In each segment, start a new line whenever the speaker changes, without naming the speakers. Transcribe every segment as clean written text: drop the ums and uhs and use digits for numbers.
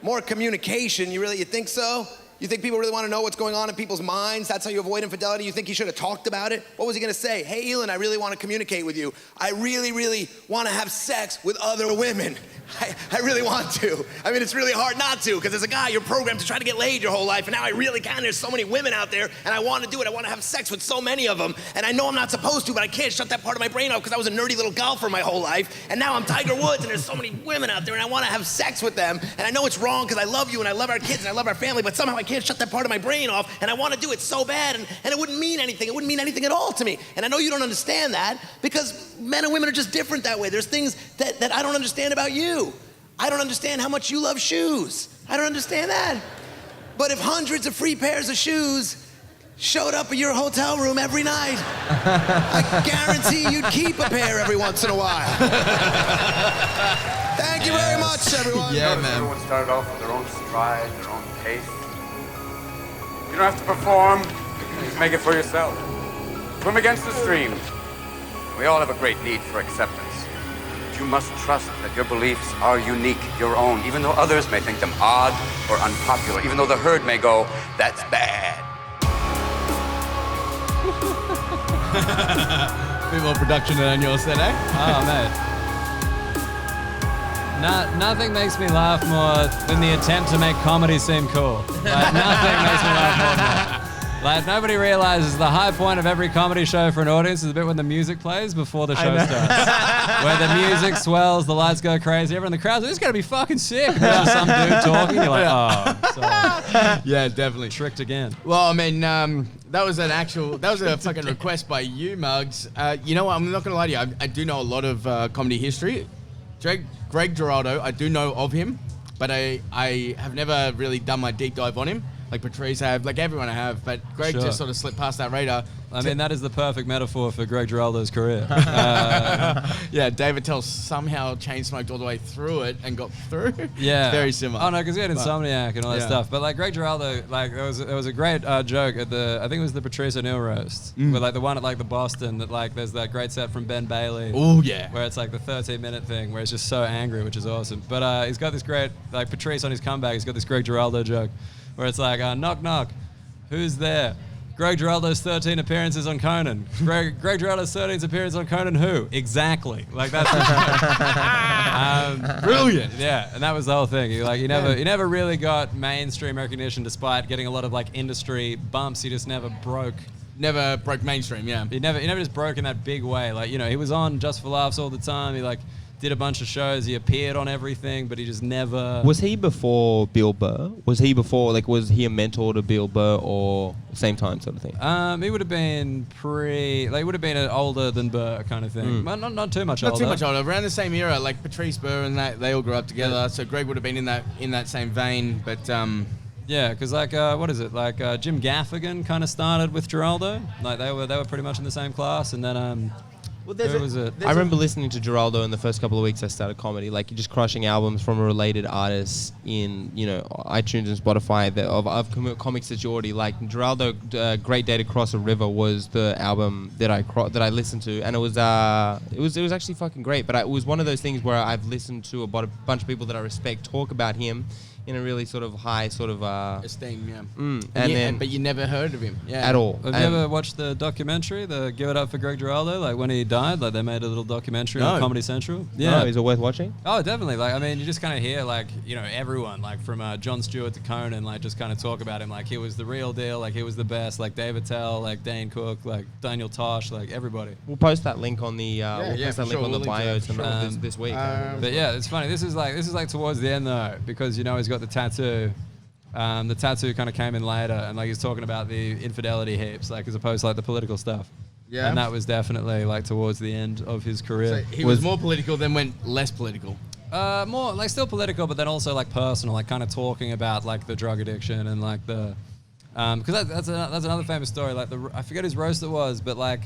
more communication. You think so? You think people really want to know what's going on in people's minds? That's how you avoid infidelity? You think he should have talked about it? What was he going to say? Hey, Elon, I really want to communicate with you. I really, really want to have sex with other women. I really want to. I mean, it's really hard not to, because as a guy, you're programmed to try to get laid your whole life, and now I really can. There's so many women out there, and I want to do it. I want to have sex with so many of them, and I know I'm not supposed to, but I can't shut that part of my brain off because I was a nerdy little golfer my whole life, and now I'm Tiger Woods, and there's so many women out there, and I want to have sex with them, and I know it's wrong because I love you, and I love our kids, and I love our family, but somehow I can't shut that part of my brain off, and I want to do it so bad, and it wouldn't mean anything. It wouldn't mean anything at all to me, and I know you don't understand that because men and women are just different that way. There's things that I don't understand about you. I don't understand how much you love shoes. I don't understand that. But if hundreds of free pairs of shoes showed up at your hotel room every night, I guarantee you'd keep a pair every once in a while. Thank you very much, everyone.
Yeah, man.
Everyone started off with their own stride, their own pace. You don't have to perform, just make it for yourself. Swim against the stream. We all have a great need for acceptance. You must trust that your beliefs are unique, your own, even though others may think them odd or unpopular, even though the herd may go, that's bad.
Bit more production than on your set, eh?
Oh, man. Nothing makes me laugh more than the attempt to make comedy seem cool. Like, nothing makes me laugh more than that. Like, nobody realizes the high point of every comedy show for an audience is the bit when the music plays before the show starts. Where the music swells, the lights go crazy, everyone in the crowd's like, this is going to be fucking sick. And there's just some dude talking, you're like, oh, sorry.
Yeah, definitely.
Tricked again.
Well, I mean, that was a fucking request by you, Muggs. You know what, I'm not going to lie to you, I do know a lot of comedy history. Greg Geraldo, I do know of him, but I have never really done my deep dive on him. Like Patrice have, like everyone I have, but Greg just sort of slipped past that radar.
I mean, that is the perfect metaphor for Greg Geraldo's career.
Yeah, David Tell somehow chain smoked all the way through it and got through.
Yeah.
It's very similar.
Oh, no, because he had Insomniac and all that stuff. But, like, Greg Geraldo, like, there was a great joke at I think it was the Patrice O'Neill roast, where, like, the one at, like, the Boston, that, like, there's that great set from Ben Bailey.
Oh, yeah.
Where it's, like, the 13-minute thing, where he's just so angry, which is awesome. But he's got this great, like, Patrice on his comeback, he's got this Greg Geraldo joke, where it's like, knock, knock, who's there? Greg Geraldo's 13 appearances on Conan. Greg Geraldo's 13th appearance on Conan who? Exactly. Like, that's
brilliant.
Yeah, and that was the whole thing. He never really got mainstream recognition despite getting a lot of, like, industry bumps. He just never broke.
Never broke mainstream, yeah.
He never just broke in that big way. Like, you know, he was on Just for Laughs all the time. He, like, did a bunch of shows. He appeared on everything, but he just never...
Was he before Bill Burr? Was he a mentor to Bill Burr or same time sort of thing?
He would have been would have been an older than Burr kind of thing. But not too much older.
Not too much older. Around the same era, like Patrice Burr and that, they all grew up together. Yeah. So Greg would have been in that same vein, but...
Yeah, because like what is it? Like Jim Gaffigan kind of started with Geraldo. Like they were pretty much in the same class, and then who was it?
I remember listening to Geraldo in the first couple of weeks I started comedy, like just crushing albums from related artists in, you know, iTunes and Spotify of comics that you already like. Geraldo, Great Day to Cross a River was the album that I listened to, and it was actually fucking great. But it was one of those things where I've listened to a bunch of people that I respect talk about him in a really sort of high sort of
esteem,
yeah.
But you never heard of him,
at all.
Have you ever watched the documentary, the Give It Up for Greg Geraldo? Like when he died, like they made a little documentary on Comedy Central.
Yeah, is it worth watching?
Oh, definitely. Like I mean, you just kind of hear like, you know, everyone like from Jon Stewart to Conan, like just kind of talk about him like he was the real deal, like he was the best, like David Tell, like Dane Cook, like Daniel Tosh, like everybody.
We'll post that link on the bio this week.
But yeah, it's funny. This is like towards the end though, because you know he's got the tattoo. The tattoo kind of came in later, and like he's talking about the infidelity heaps, like as opposed to like the political stuff. Yeah. And that was definitely like towards the end of his career.
So he was more political, then went less political.
More like still political, but then also like personal, like kind of talking about like the drug addiction and like the, because that's another famous story. Like I forget whose roast it was, but like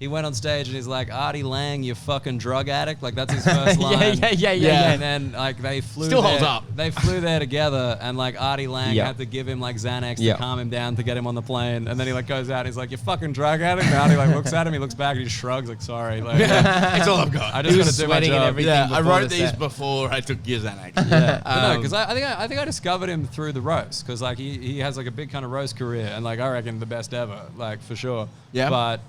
he went on stage and he's like, Artie Lang, you fucking drug addict. Like, that's his first line.
Yeah.
And then, like, they flew
Still
there.
holds up.
They flew there together, and, like, Artie Lang
Yeah.
had to give him, like, Xanax
Yeah.
to calm him down to get him on the plane. And then he, like, goes out and he's like, you fucking drug addict. And Artie, like, looks at him, he looks back and he shrugs, like, sorry. Like,
It's all I've got.
I just
He
got
was
to do my
sweating and
job.
everything.
Yeah, I
before
wrote
the
these
set.
before I took your Xanax.
But no, because I think I discovered him through the roast, because like he has like a big kind of roast career, and like I reckon the best ever, like for sure.
Yeah.
But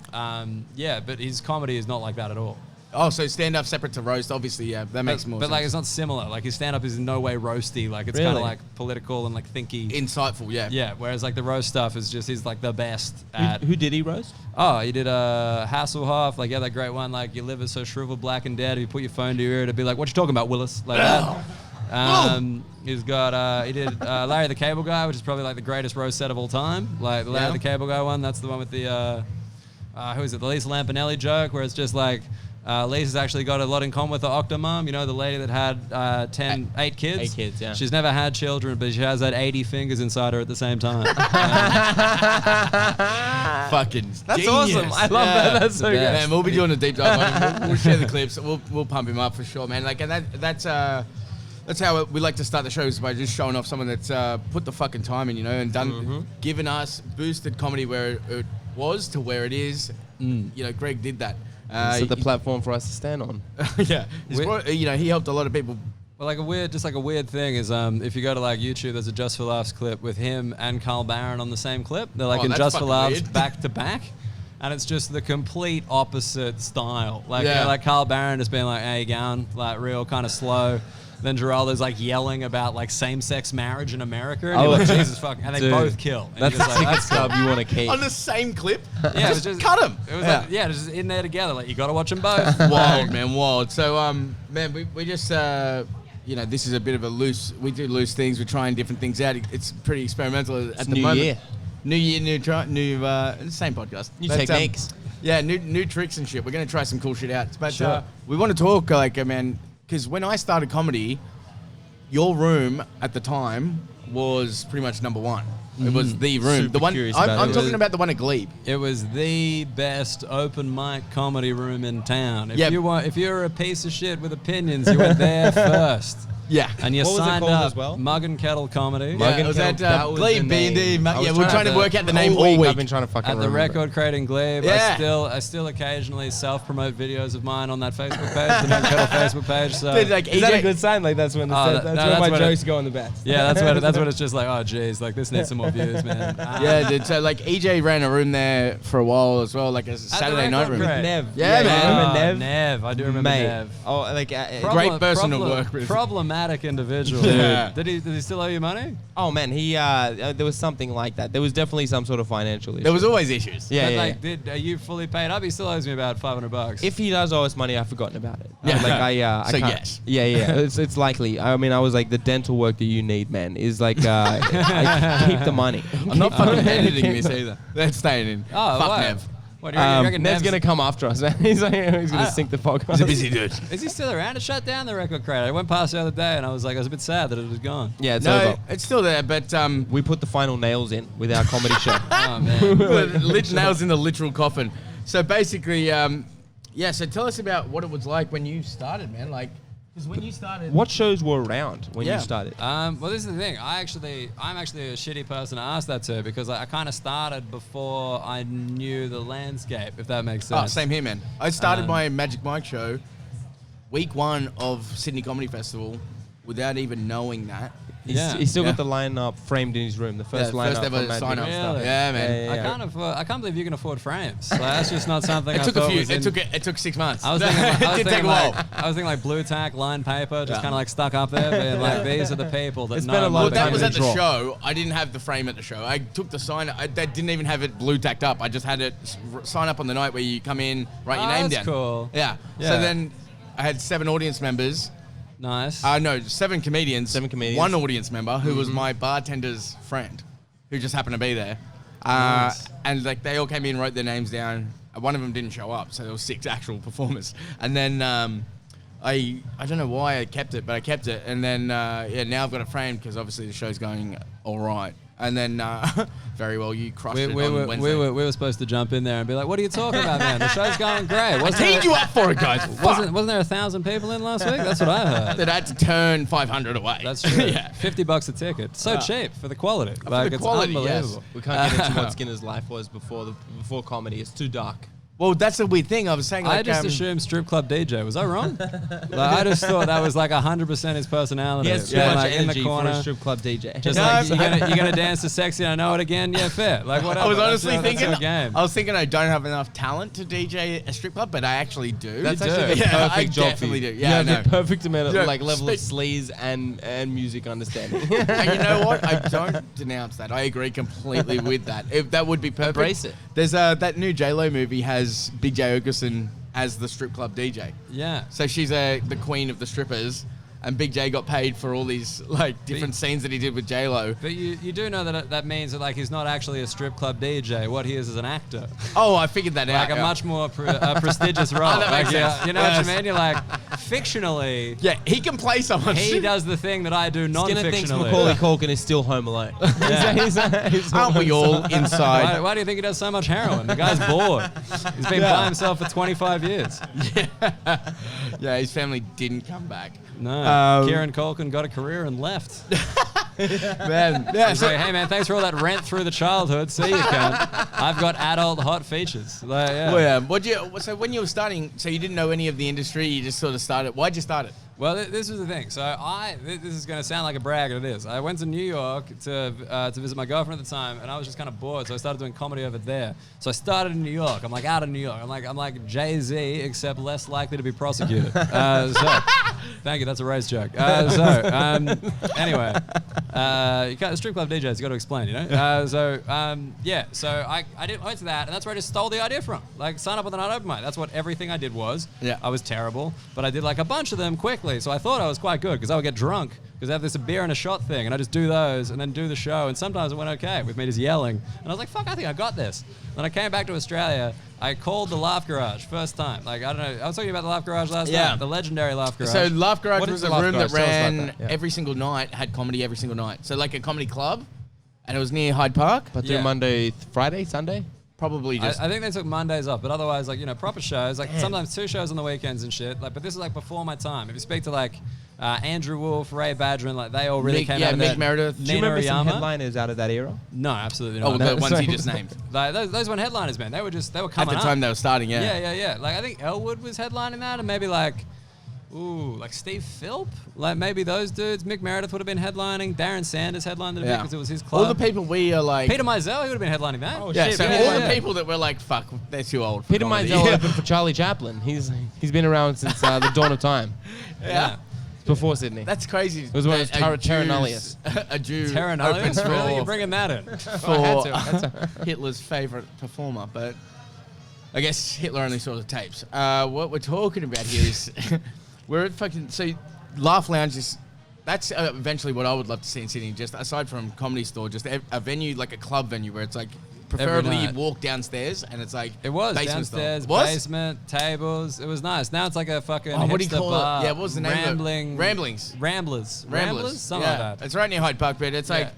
but his comedy is not like that at all.
Oh, so stand up separate to roast, obviously, yeah, that makes more
But
sense.
like it's not similar. Like his stand up is in no way roasty. Like it's kind of
Really?
like political and like thinky.
Insightful, yeah.
Yeah. Whereas like the roast stuff is just he's like the best at.
Who did he roast?
Oh, he did Hasselhoff, like that great one, like your liver's so shriveled, black and dead. If you put your phone to your ear, it'd be like, "What you talking about, Willis?" Like that. He's got he did Larry the Cable Guy, which is probably like the greatest roast set of all time. Like the Larry the Cable Guy one, that's the one with the who is it? The Lisa Lampanelli joke, where it's just like. Lisa's actually got a lot in common with the Octomom, you know, the lady that had 8 kids.
8 kids, yeah.
She's never had children, but she has had 80 fingers inside her at the same time.
Fucking
That's
genius.
awesome. I love that. That's so
The
good.
best.
Man, we'll be doing a deep dive on him. We'll share the clips. We'll pump him up for sure, man. Like, and that's how we like to start the shows, by just showing off someone that's put the fucking time in, you know, and done, given us boosted comedy where it was to where it is. You know, Greg did that.
So the platform for us to stand on.
Yeah, you know, he helped a lot of people.
Well, like a weird thing is if you go to like YouTube, there's a Just for Laughs clip with him and Carl Barron on the same clip. They're like
Oh,
in
that's
Just for
fucking
Laughs
weird.
back to back, and it's just the complete opposite style. Like
Yeah.
you know, like Carl Barron just being like, "Hey, you going?" Like real kind of slow. Then Geraldo's like yelling about like same-sex marriage in America, and you're like, Jesus fucking, and they
Dude,
both kill. And
That's
you're
the
just like,
ticket stub you want to keep.
On the same clip?
yeah, it was just
cut him.
It was like, just in there together. Like you got to watch them both.
Wild, man, wild. So, man, we just, you know, this is a bit of a loose, we do loose things. We're trying different things out. It's pretty experimental at the
new
moment.
year.
New year, same podcast.
New
But,
techniques.
Yeah, new tricks and shit. We're going to try some cool shit out. But
Sure.
we want to talk, like, man, because when I started comedy, your room at the time was pretty much number one. It was the room.
Super
the one
curious about
I'm
it.
talking about the one at Glebe.
It was the best open mic comedy room in town.
Yep.
If you're a piece of shit with opinions, you went there first.
Yeah.
And you
What was it
signed
called
up
as well?
Mug and Kettle Comedy
Mug
Yeah,
and
it was
Kettle,
at
that was
Glebe,
the name.
B&D.
I was
Yeah, we're trying to
to-
work out the
All
name all
week
week.
I've been trying to fucking
at the
remember.
Record Crate Glebe.
Yeah.
I still occasionally self-promote videos of mine on that Facebook page, the Mug and Kettle Facebook page. So
Dude, like,
Is that
EJ
a good sign? Like that's when
Oh,
that's
no,
when
that's
my
when
jokes
it-
go on the best.
yeah, that's when it's just like, oh geez, like this needs some more views, man.
Yeah, dude. So like EJ ran a room there for a while as well, like a Saturday night
Record
room.
Crate.
Nev.
Yeah, man.
Remember Nev?
Nev. I do remember
Mate.
Nev.
Oh, like
Great person to work with.
Problematic individual.
Yeah.
Did he still owe you money?
oh man, he there was something like that. There was definitely some sort of financial issue.
There was always issues.
yeah,
But,
yeah,
like,
yeah.
are you fully paid up? He still owes me about $500.
If he does owe us money, I've forgotten about it.
Yeah.
Like I
So
can't-
yes.
Yeah, yeah. It's likely. I mean, I was like, the dental work that you need, man, is like I keep the money.
I'm not fucking editing this either. That's staying in.
Oh,
Fuck
wow.
Nev.
What, do you reckon
Nev's gonna come after us, man. He's gonna sink the podcast.
He's a busy dude.
Is he still around? It shut down the Record Crate. I went past the other day and I was a bit sad that it was gone.
Yeah, it's
No,
over.
it's still there, but
We put the final nails in with our comedy show.
Oh, man.
nails in the literal coffin. So basically, yeah. So tell us about what it was like when you started, man. Like, because when you started,
What shows were around when
Yeah.
you started?
Well, this is the thing. I'm actually a shitty person to ask that to because I kind of started before I knew the landscape, if that makes
Oh,
sense.
same here, man. I started my Magic Mike show week 1 of Sydney Comedy Festival without even knowing that.
He's still
Yeah.
got the lineup framed in his room. The first lineup
first ever
from Magic
sign up
and
stuff.
Really?
Yeah, man.
Yeah, yeah.
I can't believe you can afford frames. Like, that's just not something
It
I
took a
thought
few.
was
It
in-
took 6 months.
I was thinking,
it did take a while.
I was thinking like blue tack, line paper, just
Yeah.
kind of like stuck up there, being like, these are the people that
It's
know
been a
my
long
Well, that
time
was
to
at the
draw.
show. I didn't have the frame at the show. I took the sign. I didn't even have it blue tacked up. I just had it sign up on the night where you come in, write your
Oh,
name
that's
down.
cool.
Yeah.
Yeah.
So then I had 7 audience members.
Nice.
No, 7 comedians.
7 comedians.
1 audience member who was my bartender's friend, who just happened to be there.
Nice.
And like they all came in, wrote their names down. One of them didn't show up, so there was 6 actual performers. And then I don't know why I kept it, but I kept it. And then now I've got it framed because obviously the show's going all right. And then, very well, you crushed
We
it
were,
on Wednesday.
we were supposed to jump in there and be like, what are you talking about, man? The show's going great.
I teed you up for it, guys.
Wasn't there 1,000 people in last week? That's what I heard.
That had to turn 500 away.
That's true.
Yeah.
$50 a ticket. So cheap for the quality.
the
It's
quality,
unbelievable.
We can't get into what Skinner's life was before comedy. It's too dark.
Well, that's a weird thing. I was saying, like,
I just assumed strip club DJ. Was I wrong? I just thought that was like 100% his personality.
He has too
Yeah,
much
like in the
energy
corner.
for a strip club DJ.
Just
No,
like, you're gonna dance to Sexy and I Know It Again? Yeah, fair. Like, whatever.
I was
That's
honestly
your
thinking,
game.
I was thinking I don't have enough talent to DJ a strip club, but I actually do.
That's
You do.
actually the
Yeah,
perfect
I
job for
definitely
you.
do.
You
Yeah, I
have
know.
the perfect amount of
Yeah,
level of
speak-
sleaze and music understanding.
And you know what? I don't denounce that. I agree completely with that. That would be perfect.
Embrace it.
There's that new J-Lo movie has Big J Okerson as the strip club DJ.
Yeah.
So she's the queen of the strippers, and Big J got paid for all these like different scenes that he did with J-Lo.
But you do know that that means that like he's not actually a strip club DJ. What he is an actor.
Oh, I figured that out.
Like a much more prestigious role.
that makes
Like,
sense.
you know
Yes.
what I mean? You're like, fictionally,
Yeah, he can play someone.
he does the thing that I do
Skinner thinks
non-fictionally.
Macaulay Culkin is still Home Alone.
Aren't we all inside?
Why do you think he does so much heroin? The guy's bored. He's been by himself for 25 years.
Yeah, his family didn't come back.
No. Kieran Culkin got a career and left.
Man, yeah.
He's like, hey man, thanks for all that rent through the childhood. See you, cunt. I've got adult hot features. Like, yeah.
Well, yeah. So when you were starting, so you didn't know any of the industry, you just sort of started. Why'd you start it?
Well, this was the thing. So this is going to sound like a brag, and it is. I went to New York to visit my girlfriend at the time, and I was just kind of bored, so I started doing comedy over there. So I started in New York. I'm like out of New York. I'm like Jay-Z, except less likely to be prosecuted. Thank you. That's a race joke. Anyway, you can't, strip club DJs, you got to explain, you know. So I went to that, and that's where I just stole the idea from. Like, sign up with an open mic. That's what everything I did was.
Yeah.
I was terrible, but I did like a bunch of them quickly. So I thought I was quite good because I would get drunk because I have this beer and a shot thing, and I just do those and then do the show. And sometimes it went okay with me just yelling, and I was like, "Fuck, I think I got this." Then I came back to Australia. I called the Laugh Garage first time. Like, I don't know. I was talking about the Laugh Garage last
Yeah.
time. The legendary Laugh Garage.
So Laugh Garage
What is
was
the
a
Laugh
room that
Garage? Tell us about
ran
that, yeah.
every single night, had comedy every single night. So like a comedy club, and it was near Hyde Park.
But do
Yeah.
Monday, Friday, Sunday?
Probably just.
I think they took Mondays off, but otherwise, like, you know, proper shows, like sometimes 2 shows on the weekends and shit. Like, but this is like before my time. If you speak to like Andrew Wolf, Ray Badgerin, like they all really
Mick-
came
yeah,
out of
Mick
that.
Meredith. Do
Do you
Nina
remember some
Riyama?
headliners out of that era?
No, absolutely
oh,
not.
the ones
sorry.
you just named.
Like, those weren't headliners, man. They were
At
coming
the
up.
time they were starting, yeah.
Yeah. Like, I think Elwood was headlining that, and maybe like Steve Philp, like maybe those dudes. Mick Meredith would have been headlining. Darren Sanders headlined it a bit because it was his club.
All the people we are like.
Peter Mizell, he would have been headlining that.
Oh,
yeah,
shit,
so
yeah,
all
yeah.
the people that were like, fuck, they're too old for
Peter
comedy.
Mizell opened for Charlie Chaplin. He's been around since the dawn of time.
Yeah.
Before Sydney.
That's crazy.
It was one of
that
those
a
Terra
Jew's-
Nullius.
A Jew
Terra
opens
Nullius,
for,
really? You're bringing that in.
for Hitler's favorite performer, but I guess Hitler only saw the tapes. What we're talking about here is we're at fucking Laugh Lounge is. That's eventually what I would love to see in Sydney. Just aside from Comedy Store, just a venue like a club venue where it's like preferably you
night.
walk downstairs and it's like
It was
basement style.
downstairs,
Was?
basement, tables. It was nice. Now it's like a fucking
Oh, what do you
hipster
call
bar.
it? Yeah, what was the name of it?
Rambling.
Ramblings.
Ramblers? Something
yeah.
like that.
It's right near Hyde Park, but it's like.
Yeah.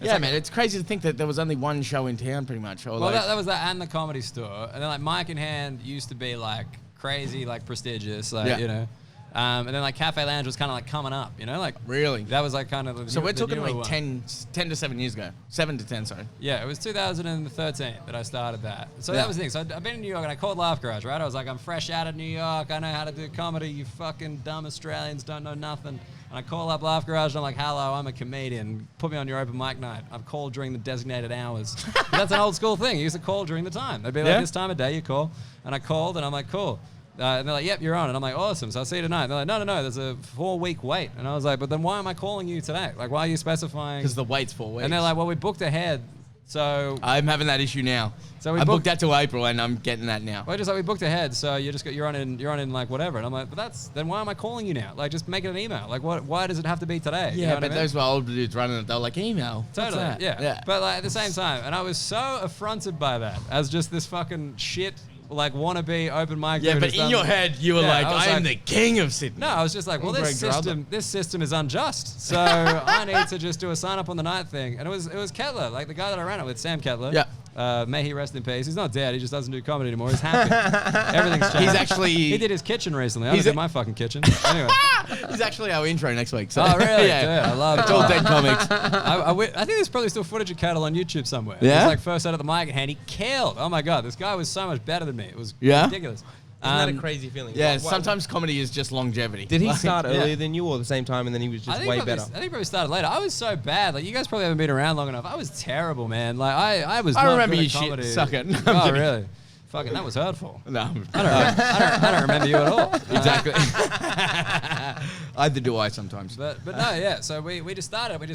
Yeah,
like
man, it's crazy to think that there was only one show in town, pretty much. Or
Well,
like,
that was that and the Comedy Store. And then like Mike in Hand used to be like crazy, like prestigious, like,
Yeah.
you know. And then like Cafe Lounge was kind of like coming up, you know, like
really.
that was like kind of the
So we're
the
talking
newer
like
one.
10 to 7 years ago. 7 to 10, sorry.
Yeah, it was 2013 that I started that. So
Yeah.
that was the thing. So I've been in New York and I called Laugh Garage, right? I was like, I'm fresh out of New York. I know how to do comedy. You fucking dumb Australians don't know nothing. And I call up Laugh Garage and I'm like, hello, I'm a comedian. Put me on your open mic night. I've called during the designated hours. But that's an old school thing. You used to call during the time. They'd be like,
Yeah.
this time of day you call. And I called and I'm like, cool. And they're like, yep, you're on. And I'm like, awesome. So I'll see you tonight. And they're like, no, there's a 4-week wait. And I was like, but then why am I calling you today? Like, why are you specifying?
Because the wait's 4 weeks.
And they're like, well, we booked ahead. So
I'm having that issue now.
So we
I booked
booked-
that till April and I'm getting that now.
well, just like we booked ahead, so you're on in like whatever. And I'm like, but then why am I calling you now? Like, just make it an email. Like, why does it have to be today? You
Yeah,
know what
but
I mean?
those were old dudes running it. They're like, email. What's
Totally,
that?
yeah. But like at the same time, and I was so affronted by that as just this fucking shit like wannabe open mic.
Yeah,
dude
but
who's
in
done-
your head, you were
Yeah,
like,
I was
I am
like-
the king of Sydney.
No, I was just like, well,
Greg Geraldo.
this system is unjust. So I need to just do a sign up on the night thing. And it was Kettler, like the guy that I ran it with, Sam Kettler.
Yeah.
May he rest in peace. He's not dead. He just doesn't do comedy anymore. He's happy. Everything's changed.
He's actually-
He did his kitchen recently. I
He's
did
a-
my fucking kitchen. Anyway.
He's actually our intro next week. So.
Oh, really?
yeah.
Dude, I love it.
It's all dead comics.
I think there's probably still footage of Kettle on YouTube somewhere.
Yeah?
He's like first out of the mic and he killed. Oh my God, this guy was so much better than me. It was
Yeah?
ridiculous.
Isn't that a crazy feeling?
Yeah,
What-
sometimes comedy is just longevity.
Did he start
yeah.
earlier than you or the same time and then he was just way better?
I think he probably started later. I was so bad. Like you guys probably haven't been around long enough. I was terrible, man. Like I was.
I
not
remember
good
you
at
shit
comedy.
sucking. No, I'm
Oh
kidding.
really? Fucking that was hurtful.
No.
I don't remember you at all.
Exactly. Either do I sometimes.
But no, yeah. So we just started. We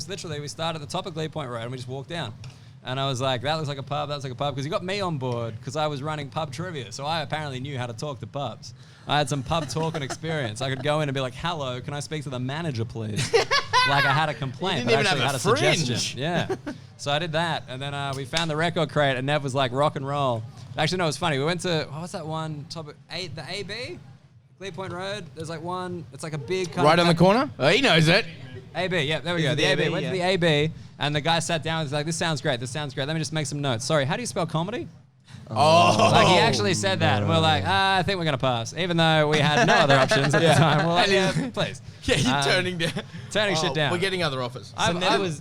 started at the top of Glebe Point Road and we just walked down. And I was like, that looks like a pub, that looks like a pub. Because he got me on board because I was running pub trivia. So I apparently knew how to talk to pubs. I had some pub talking experience. I could go in and be like, hello, can I speak to the manager, please? Like I had a complaint.
You didn't
but
even
actually
have
had
a
a
fringe.
suggestion. Yeah. So I did that. And then we found the record crate and Nev was like, rock and roll. Actually, no, it was funny. We went to, what's that one? The AB? Glebe Point Road. There's like one, it's like a big kind
Right
of
on the corner? Oh, he knows it.
AB, yeah, there we go.
it
The
the
AB.
AB?
Went to the AB, and the guy sat down and was like, this sounds great. Let me just make some notes. Sorry, how do you spell comedy?
Oh.
Like, he actually said that. And we're like, I think we're going to pass. Even though we had no other options at the time. We're like, yeah, please.
Yeah, you're turning down.
Turning shit down.
We're getting other offers.
So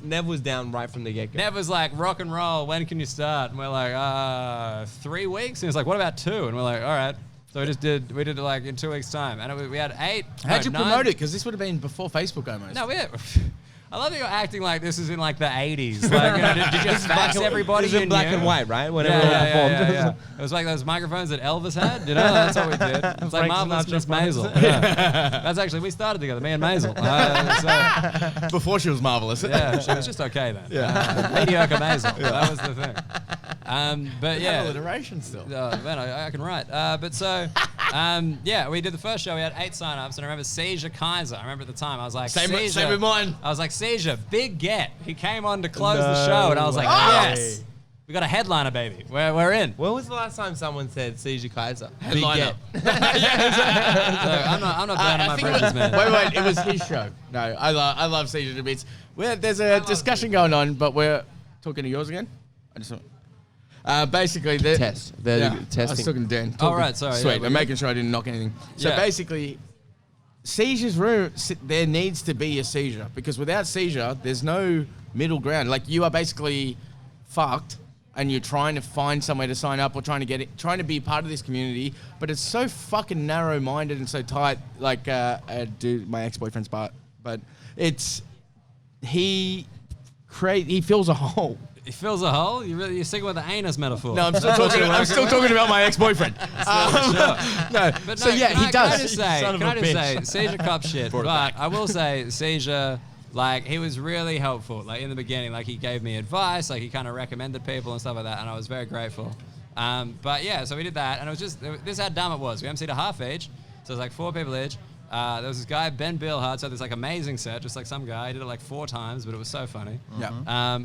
Nev was down right from the get-go.
Nev was like, rock and roll, when can you start? And we're like, 3 weeks? And he's like, what about 2? And we're like, all right. So we did it like in 2 weeks' time. And we had 8.
How'd you
9.
promote it? Because this would have been before Facebook almost.
No, I love that you're acting like this is in like the 80s. Like, you know, did you fax everybody?
It was in black and white, right? Whenever it formed.
Yeah. It was like those microphones that Elvis had. You know, that's what we did. It's like
Frank
Marvelous
Sinatra
Miss
phones.
Maisel. Yeah. That's actually, we started together, me and Maisel.
Before she was marvelous.
Yeah, she was just okay then.
Yeah.
Mediocre Maisel. That was the thing. But yeah.
Alliteration still.
Man, I can write. Yeah, we did the first show. We had 8 sign-ups, and I remember Seizure Kaiser. I remember at the time, I was like,
Same
Seizure.
with mine.
I was like, Seizure, big get. He came on to close the show, and I was like, yes, we got a headliner, baby. We're in.
When was the last time someone said Seizure Kaiser?
Headliner.
So I'm not burning my bridges, man.
Wait, it was his show. No, I love Seizure to bits. There's a discussion going on, but we're talking to yours again. I just basically
Test. They're
I was
testing.
talking to Dan.
Oh, right, sorry, yeah,
Sweet.
we're
I'm
good.
making sure I didn't knock anything. So
Yeah.
basically, Seizure's room, there needs to be a seizure because without seizure, there's no middle ground. Like you are basically fucked, and you're trying to find somewhere to sign up or trying to be part of this community, but it's so fucking narrow-minded and so tight. Like my ex-boyfriend's part, but he fills a hole.
He fills a hole? You're sticking with the anus metaphor.
No, I'm still talking about my ex-boyfriend. No,
But
so
no,
yeah, he does.
Can I just say, Seizure cop shit. But I will say, Seizure, like, he was really helpful. Like, in the beginning, like, he gave me advice. Like, he kind of recommended people and stuff like that. And I was very grateful. But yeah, so we did that. And it was just, this is how dumb it was. We emceed a half each. So it was like 4 people each. There was this guy, Ben Billhart, so this like amazing set, just like some guy. He did it like 4 times, but it was so funny.
Yeah.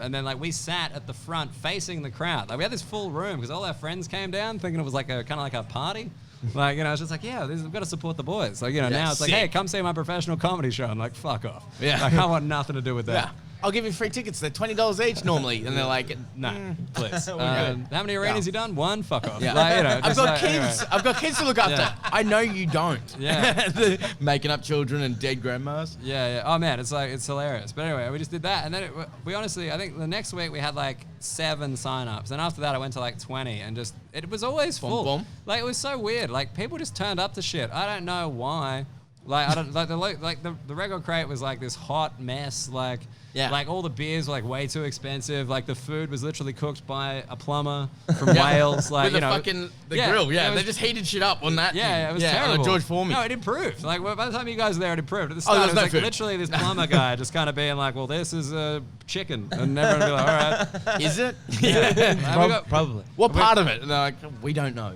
And then like we sat at the front facing the crowd. Like we had this full room because all our friends came down thinking it was like a kind of like a party. Like, you know, it's just like, yeah, we've got to support the boys. Like, you know, now it's like,
sick.
hey, come see my professional comedy show. I'm like, fuck off.
Yeah.
Like, I want nothing to do with that.
Yeah. I'll give you free tickets. They're $20 each normally, and they're like,
No, please.
good.
How many arenas you done? 1? Fuck off.
Yeah.
Like, you know,
I've
just
got
like,
kids.
anyway.
I've got kids to look after.
Yeah.
I know you don't.
Yeah.
Making up children and dead grandmas.
Yeah. Oh man, it's hilarious. But anyway, we just did that, and then we honestly, I think the next week we had like 7 sign-ups, and after that I went to like 20, and just it was always full.
boom.
Like it was so weird. Like people just turned up to shit. I don't know why. Like I don't like the record crate was like this hot mess. Like.
Yeah.
Like all the beers were like way too expensive. Like the food was literally cooked by a plumber from Wales. Like
With
you know,
the grill. Yeah,
it was-
they just heated shit up on that.
Yeah,
thing.
it was
On
terrible.
a George Foreman.
No, it improved. Like by the time you guys were there, it improved. At the
Oh,
start,
there
it
was
was
no
like
food.
literally this plumber guy just kind of being like, "Well, this is a chicken," and everyone would be like, "All right."
Is it?
And we got-
Probably.
What part of it? And they're like, we don't know.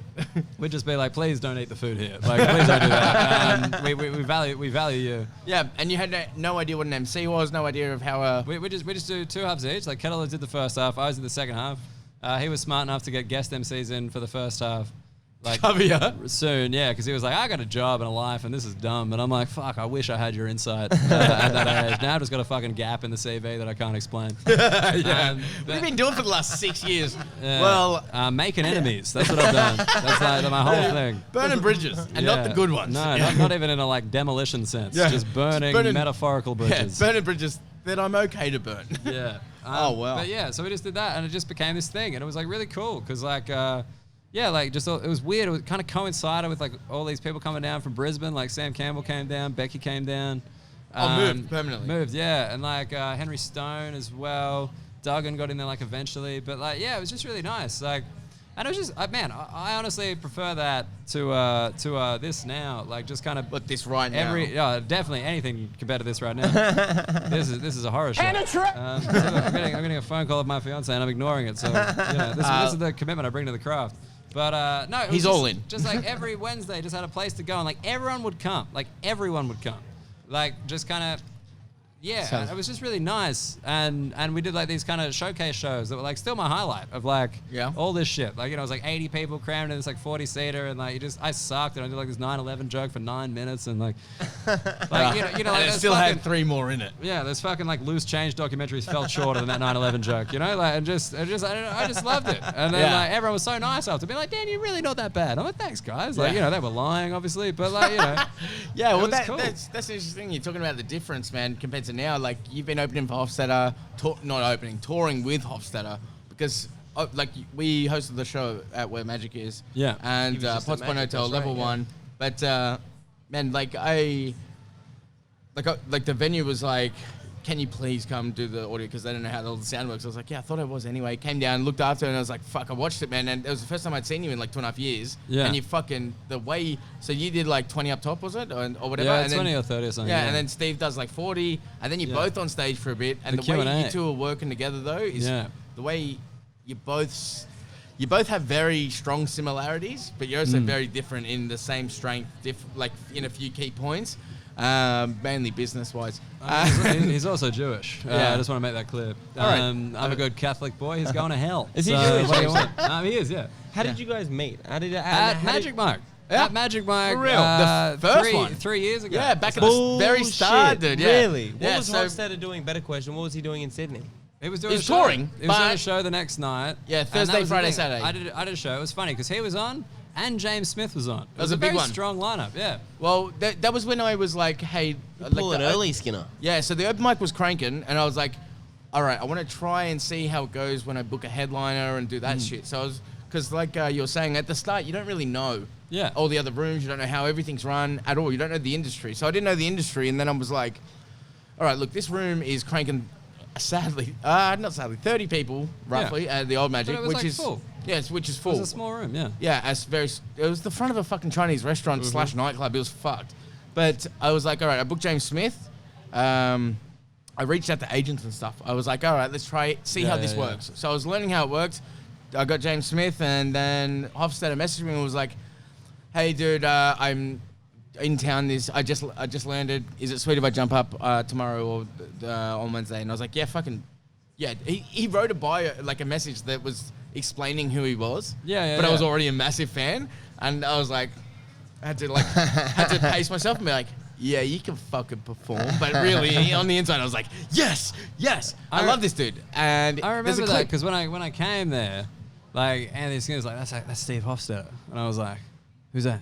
We'd just be like, "Please don't eat the food here. Like, please don't do that." We value you.
Yeah, and you had no idea what an MC was, no idea of how.
We just do 2 halves each. Like Kettler did the first half, I was in the second half. He was smart enough to get guest MCs in for the first half. like
Cover ya.
soon, yeah, because he was like, I got a job and a life and this is dumb. And I'm like, fuck, I wish I had your insight at that age. Now I've just got a fucking gap in the CV that I can't explain.
Yeah. What have you been doing for the last 6 years?
Yeah.
Well,
making enemies. That's what I've done. That's like my whole thing.
burning bridges, and not the good ones.
No, not even in a like demolition sense.
Yeah.
Just burning metaphorical
Yeah,
bridges.
burning bridges that I'm okay to burn.
Yeah.
Oh, wow.
But yeah, so we just did that, and it just became this thing, and it was like really cool because like, yeah, like just it was weird. It was kind of coincided with like all these people coming down from Brisbane. Like Sam Campbell came down, Becky came down.
Moved permanently.
Moved, yeah, and like Henry Stone as well. Duggan got in there like eventually, but like yeah, it was just really nice. Like, and it was just man, I honestly prefer that to this now. Like just kind of
But this right now.
definitely anything compared to this right now. this is a horror show. So I'm getting a phone call of my fiance and I'm ignoring it. So this is the commitment I bring to the craft. But no, it was
He's all in.
Just like every Wednesday, just had a place to go, and like everyone would come. Like everyone would come. Like just kind of. Yeah, it was just really nice, and we did like these kind of showcase shows that were like still my highlight of like all this shit. Like it was like 80 people crammed in this like 40-seater, and like I sucked, and I did like this 9/11 joke for 9 minutes, and like you know, like
and it still had 3 more in it.
Yeah, there's fucking like loose change documentaries fell shorter than that 9/11 joke, you know, like I just loved it, and then like everyone was so nice after, being like, Dan, you're really not that bad. I'm like, thanks guys, like you know they were lying obviously, but like you know,
yeah, well
cool.
that's the interesting thing. You're talking about the difference, man, compared to now. Like you've been opening for Hofstadter, touring with Hofstadter, because like we hosted the show at Where Magic Is, and Potts Point Hotel Level 1, but man, like the venue was like, can you please come do the audio, because they don't know how all the sound works. I was like, yeah, I thought it was anyway. Came down, looked after it, and I was like, fuck, I watched it, man, and it was the first time I'd seen you in like 2.5 years. Yeah. And you fucking, the way, so you did like 20 up top, was it? Or whatever?
Yeah,
and
20 or 30 or something.
Yeah, and then Steve does like 40, and then you're both on stage for a bit, and the way you two are working together though is the way you both have very strong similarities, but you're also very different in the same strength, like in a few key points. Mainly business-wise.
He's also Jewish. I just want to make that clear. I'm a good Catholic boy. He's going to hell.
Is he Jewish?
What do you want? He is, yeah.
How did you guys meet? At
Magic Mike.
Yeah.
At Magic Mike.
For real. The first one.
3 years ago.
Yeah, back at the very start, dude. Yeah.
Really? What was Hofstadter doing? Better question. What was he doing in Sydney?
He was doing
He's touring.
He was doing a show the next night.
Yeah, Thursday, Friday, Saturday.
I did a show. It was funny because he was on and James Smith was on. It
was a big
very
one.
Strong lineup, yeah.
Well, that was when I was like, hey...
Pull it early, Skinner.
Yeah, so the open mic was cranking, and I was like, all right, I want to try and see how it goes when I book a headliner and do that shit. So I was... Because like you were saying, at the start, you don't really know all the other rooms. You don't know how everything's run at all. You don't know the industry. So I didn't know the industry, and then I was like, all right, look, this room is cranking... not sadly, 30 people roughly at the Old Magic,
but it was
which
like
is
full.
Yes, which is full.
It was a small room, yeah.
Yeah, it was the front of a fucking Chinese restaurant / nightclub. It was fucked. But I was like, all right, I booked James Smith. I reached out to agents and stuff. I was like, all right, let's see how this works. So I was learning how it worked. I got James Smith, and then Hofstadter messaged me and was like, hey, dude, I'm in town. I just landed. Is it sweet if I jump up tomorrow or on Wednesday? And I was like, yeah, fucking, yeah. He wrote a bio, like a message that was explaining who he was. But I was already a massive fan, and I was like, I had to pace myself and be like, yeah, you can fucking perform. But really, on the inside, I was like, yes, I love this dude. And
I remember that because when I came there, like Anthony Skinner's like, that's Steve Hofstadter, and I was like, who's that?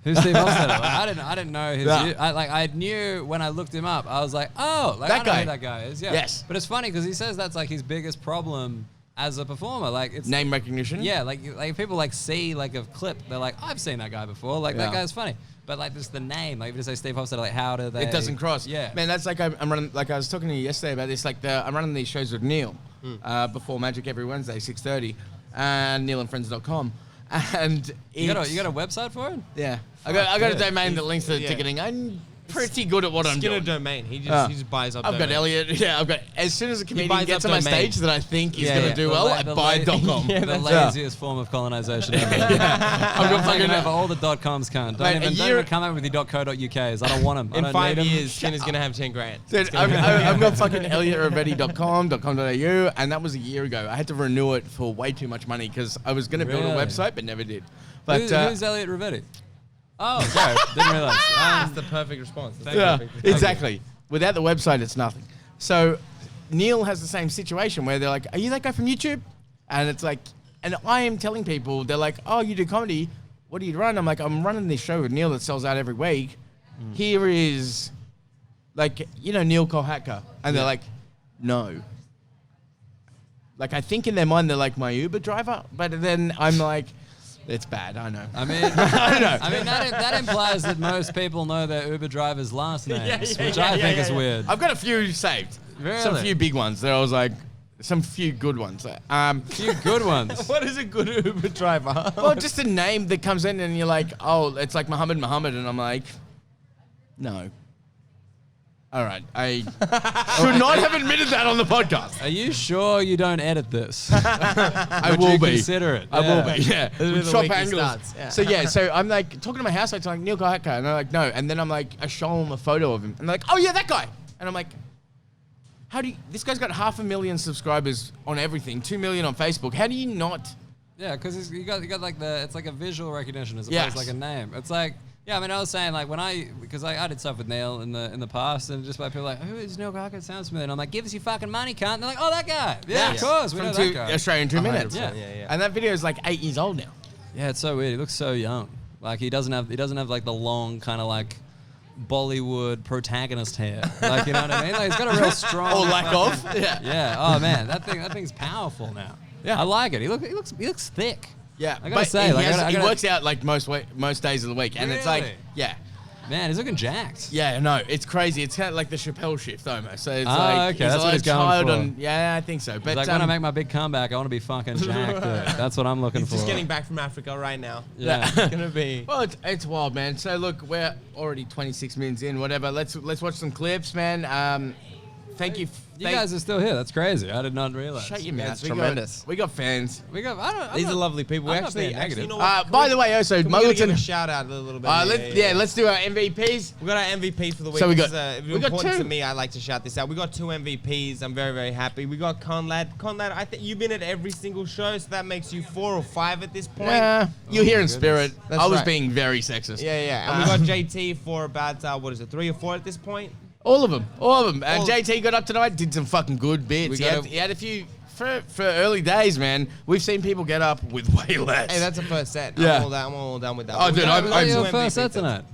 Who's Steve Hofstadter? Like, I didn't know his. I knew when I looked him up. I was like, oh, like, I know who that guy is. Yeah.
Yes.
But it's funny because he says that's like his biggest problem as a performer. Like it's
name recognition.
Yeah, like people like see like a clip, they're like, I've seen that guy before. Like that guy's funny. But like just the name, like if you say Steve Hofstadter, like how do they?
It doesn't cross.
Yeah.
Man, that's like I'm running. Like I was talking to you yesterday about this. Like I'm running these shows with Neil before Magic every Wednesday, 6:30, and NeilAndFriends.com. And
you got a website for it?
Yeah, I got a domain that links to the ticketing. I'm pretty good at what I'm doing.
Skinner domain. He just buys up.
I've got Elliott. Yeah, I've got. As soon as a comedian gets on my stage that I think is going to do well, I buy .com.
The laziest form of colonization ever. I've got fucking over all the .coms, cunt. Don't even come up with your .co.uk's. I don't want them.
In 5 years, Skinner's going to have 10 grand.
Dude, I've got fucking ElliottRovedi.com.com.au, and that was a year ago. I had to renew it for way too much money because I was going to build a website but never did.
But
Who's Elliott Rovedi? Oh, sorry, didn't realize.
That's the perfect response. That's
yeah,
perfect.
exactly. Without the website, it's nothing. So Neil has the same situation where they're like, "Are you that guy from YouTube?" And it's like, and I am telling people, they're like, "Oh, you do comedy? What do you run?" I'm like, "I'm running this show with Neil that sells out every week. Here is, like, you know, Neil Kohatka," and they're like, "No." Like, I think in their mind they're like my Uber driver, but then I'm like, it's bad. I know.
I mean,
I know.
I mean that implies that most people know their Uber driver's last names, which I think is weird.
I've got a few saved.
Really?
Some few big ones that I was like, some few good ones.
Few good ones.
What is a good Uber driver?
Well, just a name that comes in and you're like, oh, it's like Muhammad, and I'm like, no. All right, I should not have admitted that on the podcast.
Are you sure you don't edit this?
I
Would
will
you
be.
Consider it.
I will be. Yeah.
This is where
With
the
shop
wiki
angles.
starts, yeah.
So yeah, so I'm like talking to my housemates, like Neil Kohatka, and they're like, no, and then I'm like, I show them a photo of him, and they're like, oh yeah, that guy, and I'm like, how do you? This guy's got 500,000 subscribers on everything, 2 million on Facebook. How do you not?
Yeah, because you got like it's like a visual recognition as opposed
Yes.
to like a name. It's like, yeah, I mean, I was saying like because I did stuff with Neil in the past, and just by people like, who is Neil Kohatka? It sounds familiar. And I'm like, give us your fucking money, cunt. And they're like, oh, that guy. Yeah, of course, we
From
know that guy.
Australian 2 minutes.
Yeah.
yeah.
And that video is like 8 years old now.
Yeah, it's so weird. He looks so young. Like he doesn't have like the long kind of like Bollywood protagonist hair. Like, you know what I mean? Like he's got a real strong
Or lack of.
fucking-
Yeah.
Yeah. Oh man, that thing's powerful now.
Yeah.
I like it. He looks thick.
Yeah,
I gotta
but
say,
he,
like,
he works out like most days of the week, and it's like,
Really?
yeah,
Man, he's looking jacked.
yeah, no, it's crazy. It's kind of like the Chappelle shift almost. So it's
Ah,
like
okay, that's what he's going
child
for.
on. Yeah, I think so.
He's
But
like, when I make my big comeback, I want to be fucking jacked. Dude. That's what I'm looking
He's
for.
just getting back from Africa right now.
Yeah.
It's gonna be.
well, it's wild, man. So look, we're already 26 minutes in. Whatever. Let's watch some clips, man. Thank you.
You guys are still here. That's crazy. I did not realize.
Shut your
Yeah,
mouth.
it's tremendous.
We got fans.
We got. I'm
These
not-
are lovely people.
I'm
We
not
actually,
being negative.
you know what?
By the way, also
Can we gotta give a
Muggleton.
shout out a little bit.
Let's do our MVPs.
We got our MVP for the week.
So we
This
got-
is,
we got
important
two.
to me. I like to shout this out. We got 2 MVPs. I'm very, very happy. We got Conlad. Conlad, I think you've been at every single show, so that makes you 4 or 5 at this point.
Yeah, you're here in
goodness.
spirit.
That's
I was
right.
being very sexist.
Yeah. And we got JT for about 3 or 4 at this point.
All of them. And
All-
JT got up tonight, did some fucking good bits. He had a few for early days, man. We've seen people get up with way less.
Hey, that's a first set.
Yeah.
I'm all done with that.
Oh,
We
dude,
got-
I'm-
we
Was
got
that
I'm-
two
your first set
MVPs.
tonight?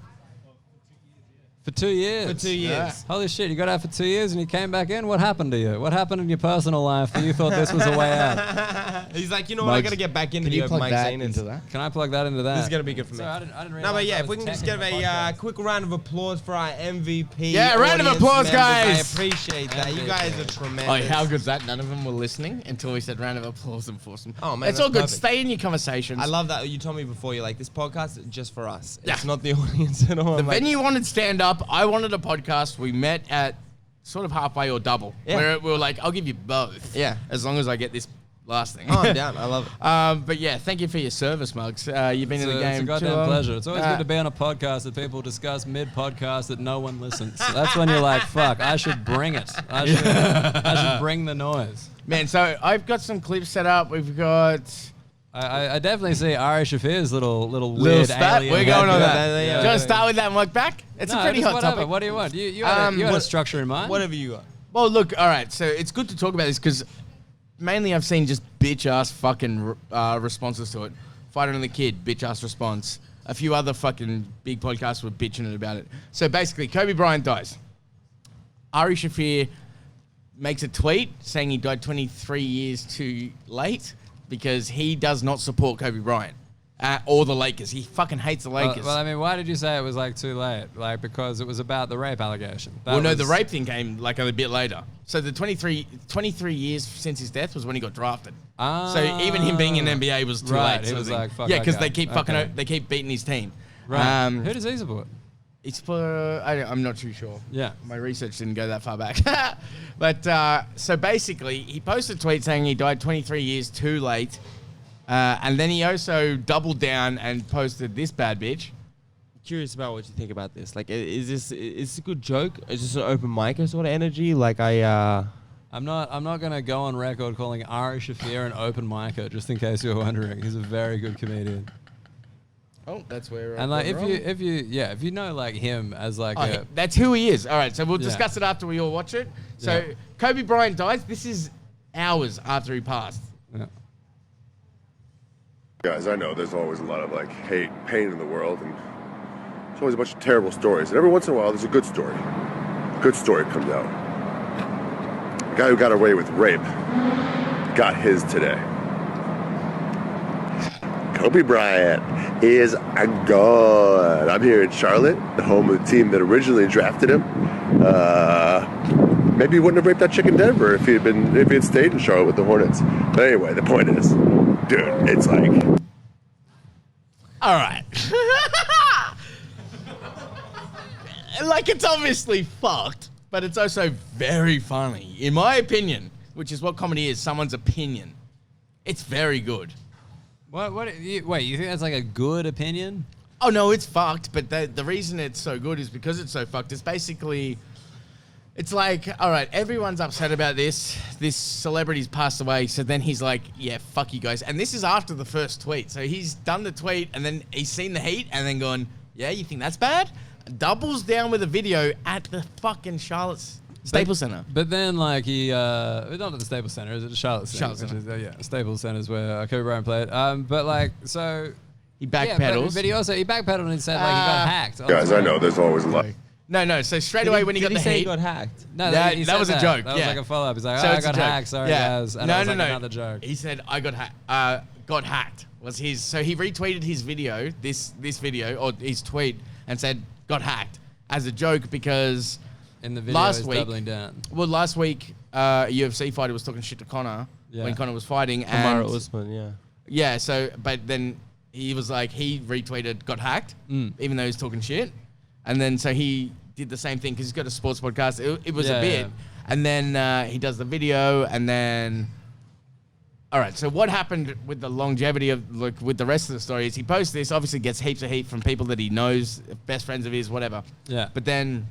For 2 years.
For 2 years.
Holy shit, you got out for 2 years and you came back in? What happened to you? What happened in your personal life that you thought this was a way out?
He's like, you know what? I
Mugs,
gotta get back into
Can you
the
plug
Mike
that
Zayn
into that?
Can I plug that into that?
This is gonna be good for me.
Sorry, I didn't realize
No, but yeah,
I
if we
was
can just give
technically
a quick round of applause for our MVP.
Yeah, round of
audience
applause,
members.
guys.
I appreciate that. You guys are tremendous.
Oh, how good's that? None of them were listening until we said round of applause and force them.
Oh, man,
it's all
that's
good.
perfect.
Stay in your conversations.
I love that you told me before. You're like, this podcast is just for us.
Yeah.
It's not the audience at all.
The
I'm like,
venue wanted stand up. I wanted a podcast. We met at sort of halfway or double.
Yeah.
Where we were like, I'll give you both.
Yeah.
As long as I get this last thing.
Oh, I'm down. I love it.
But yeah, thank you for your service, Mugs. You've been in the
It's
game
a goddamn
too long.
pleasure. It's always good to be on a podcast that people discuss mid-podcast that no one listens. That's when you're like, fuck, I should bring it. I should bring the noise.
Man, so I've got some clips set up. We've got
I definitely see Ari Shaffir's little weird
spat.
alien.
We're going on
head.
that.
Yeah,
Do you want to start with that and work back? It's
No,
a pretty
just
hot
whatever.
topic.
What do you want? You had a structure in mind?
Whatever you got.
Well, look, all right. So it's good to talk about this because mainly I've seen just bitch ass fucking responses to it. Fighter and the Kid, bitch ass response. A few other fucking big podcasts were bitching about it. So basically, Kobe Bryant dies. Ari Shaffir makes a tweet saying he died 23 years too late because he does not support Kobe Bryant or the Lakers. He fucking hates the Lakers.
Well, I mean, why did you say it was like too late? Like because it was about the rape allegation. That
Well, no,
was-
the rape thing came like a bit later. So the 23 years since his death was when he got drafted. So even him being in NBA was too
Right,
late.
he
sort of
was
thing.
like, fuck
yeah,
that
because
guy.
they keep fucking,
Okay.
they keep beating his team.
Right. Who does he support?
It's for I'm not too sure.
Yeah.
My research didn't go that far back. But so basically, he posted a tweet saying he died 23 years too late, and then he also doubled down and posted this bad bitch.
Curious about what you think about this. Like, is this a good joke? Is this an open mic sort of energy? Like,
I'm not gonna go on record calling Ari Shaffir an open micer, just in case you're wondering. He's a very good comedian.
Oh, that's where.
And like, if you know like him as like
that's who he is. All right, so we'll
Yeah.
discuss it after we all watch it. So
Yeah.
Kobe Bryant dies. This is hours after he passed.
yeah.
Guys, I know there's always a lot of like hate, pain in the world, and there's always a bunch of terrible stories. And every once in a while, there's a good story. A good story comes out. The guy who got away with rape got his today. Kobe Bryant is a god. I'm here in Charlotte, the home of the team that originally drafted him. Maybe he wouldn't have raped that chick in Denver if he had stayed in Charlotte with the Hornets. But anyway, the point is, dude, it's like.
All right. Like, it's obviously fucked, but it's also very funny, in my opinion, which is what comedy is, someone's opinion. It's very good.
Wait, you think that's like a good opinion?
Oh, no, it's fucked, but the reason it's so good is because it's so fucked. It's basically, it's like, all right, everyone's upset about this. This celebrity's passed away, so then he's like, yeah, fuck you guys. And this is after the first tweet. So he's done the tweet, and then he's seen the heat, and then gone, yeah, you think that's bad? Doubles down with a video at the fucking Charlotte's Staples Center.
But then, like, he not at the Staples Center, is it the Charlotte Center?
Charlotte Center.
Yeah, Staples Center is where Kobe Bryant played. But like, so
He backpedals.
but he backpedaled and he said like he got hacked.
Guys, I know there's always a lot.
No. So straight away when he got the heat,
he got hacked?
No,
That-
he
that
said
was a joke,
That was
yeah.
like a follow up. He's like,
So
I
it's a
got
joke.
hacked. Sorry,
Yeah.
guys. And
no,
it was
no,
like
no.
another joke.
He said I got hacked. Was his so he retweeted his video, this video or his tweet, and said got hacked as a joke because
In the video,
last
he's
week-
doubling down.
well last week a UFC fighter was talking shit to Conor when Conor was fighting
Amara
and
Usman, yeah.
yeah, so but then he was like he retweeted got hacked even though he's talking shit, and then so he did the same thing because he's got a sports podcast. It was a bit, and then he does the video, and then all right. So what happened with the longevity of like with the rest of the story is he posts this, obviously gets heaps of heat from people that he knows, best friends of his, whatever.
Yeah.
But then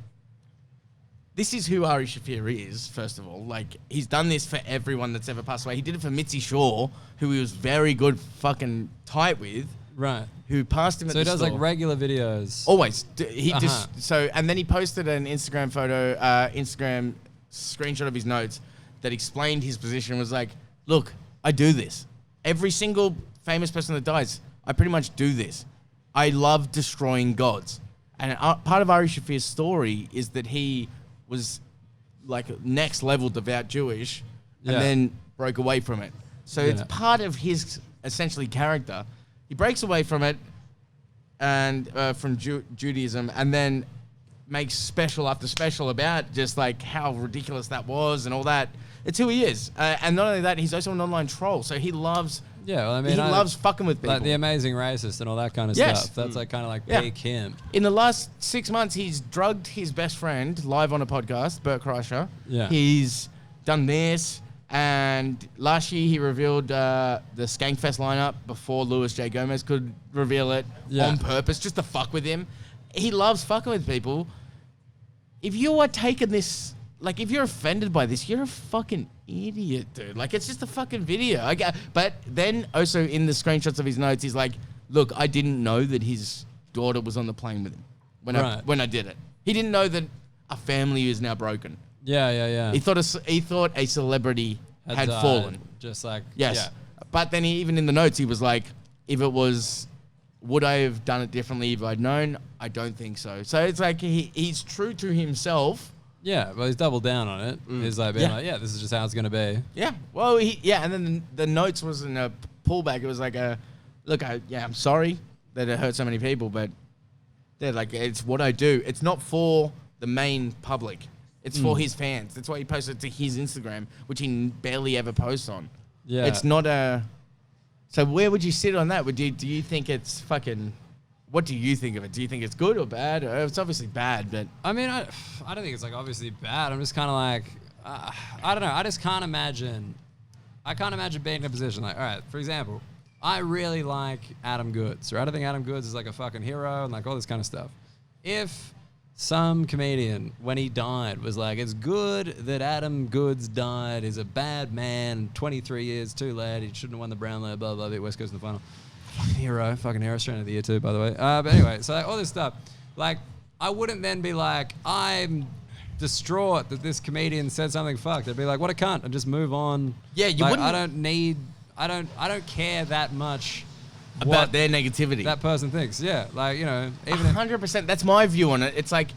this is who Ari Shaffir is, first of all. Like, he's done this for everyone that's ever passed away. He did it for Mitzi Shaw, who he was very good fucking tight with,
Right.
who passed him at
So
the
he does
store.
like regular videos.
Always. He just, so, and then he posted an Instagram photo, Instagram screenshot of his notes that explained his position, was like, look, I do this. Every single famous person that dies, I pretty much do this. I love destroying gods. And part of Ari Shaffir's story is that he was like next level devout Jewish and then broke away from it. So it's part of his essentially character. He breaks away from it and from Judaism, and then makes special after special about just like how ridiculous that was and all that. It's who he is. And not only that, he's also an online troll. So he loves...
Yeah, well, I mean,
he loves fucking with people.
Like The Amazing Racist and all that kind of
Yes.
stuff. That's like kind of like
Yeah.
peak him.
In the last 6 months, he's drugged his best friend live on a podcast, Bert Kreischer.
Yeah.
He's done this. And last year, he revealed the Skankfest lineup before Louis J. Gomez could reveal it on purpose, just to fuck with him. He loves fucking with people. If you are taking this... Like, if you're offended by this, you're a fucking idiot, dude. Like, it's just a fucking video. But then also in the screenshots of his notes, he's like, look, I didn't know that his daughter was on the plane with him when I did it. He didn't know that a family is now broken.
Yeah.
He thought a celebrity had
died.
fallen.
Just like...
Yes.
Yeah.
But then even in the notes, he was like, if it was... Would I have done it differently if I'd known? I don't think so. So it's like he's true to himself...
Yeah, well, he's doubled down on it. He's like being like, this is just how it's going to be.
Yeah. Well, and then the notes wasn't a pullback. It was like look, I'm sorry that it hurt so many people, but they're like, it's what I do. It's not for the main public. It's for his fans. That's why he posted to his Instagram, which he barely ever posts on.
Yeah.
It's not a... So where would you sit on that? Do you think it's fucking... What do you think of it? Do you think it's good or bad? It's obviously bad, but...
I mean, I don't think it's like obviously bad. I'm just kind of like, I don't know. I just can't imagine. I can't imagine being in a position like, all right, for example, I really like Adam Goods, right? I think Adam Goods is like a fucking hero and like all this kind of stuff. If some comedian, when he died, was like, it's good that Adam Goods died. He's a bad man, 23 years too late. He shouldn't have won the Brownlow, blah, blah, blah, West Coast in the final. fucking hero, straight into the year too, by the way. But anyway, so like, all this stuff, like I wouldn't then be like, I'm distraught that this comedian said something fucked. I'd be like, what a cunt, and just move on.
Yeah, you
like,
wouldn't.
I don't care that much
About their negativity.
that person thinks. Yeah, like, you know, even
100%. That's my view on it. It's like,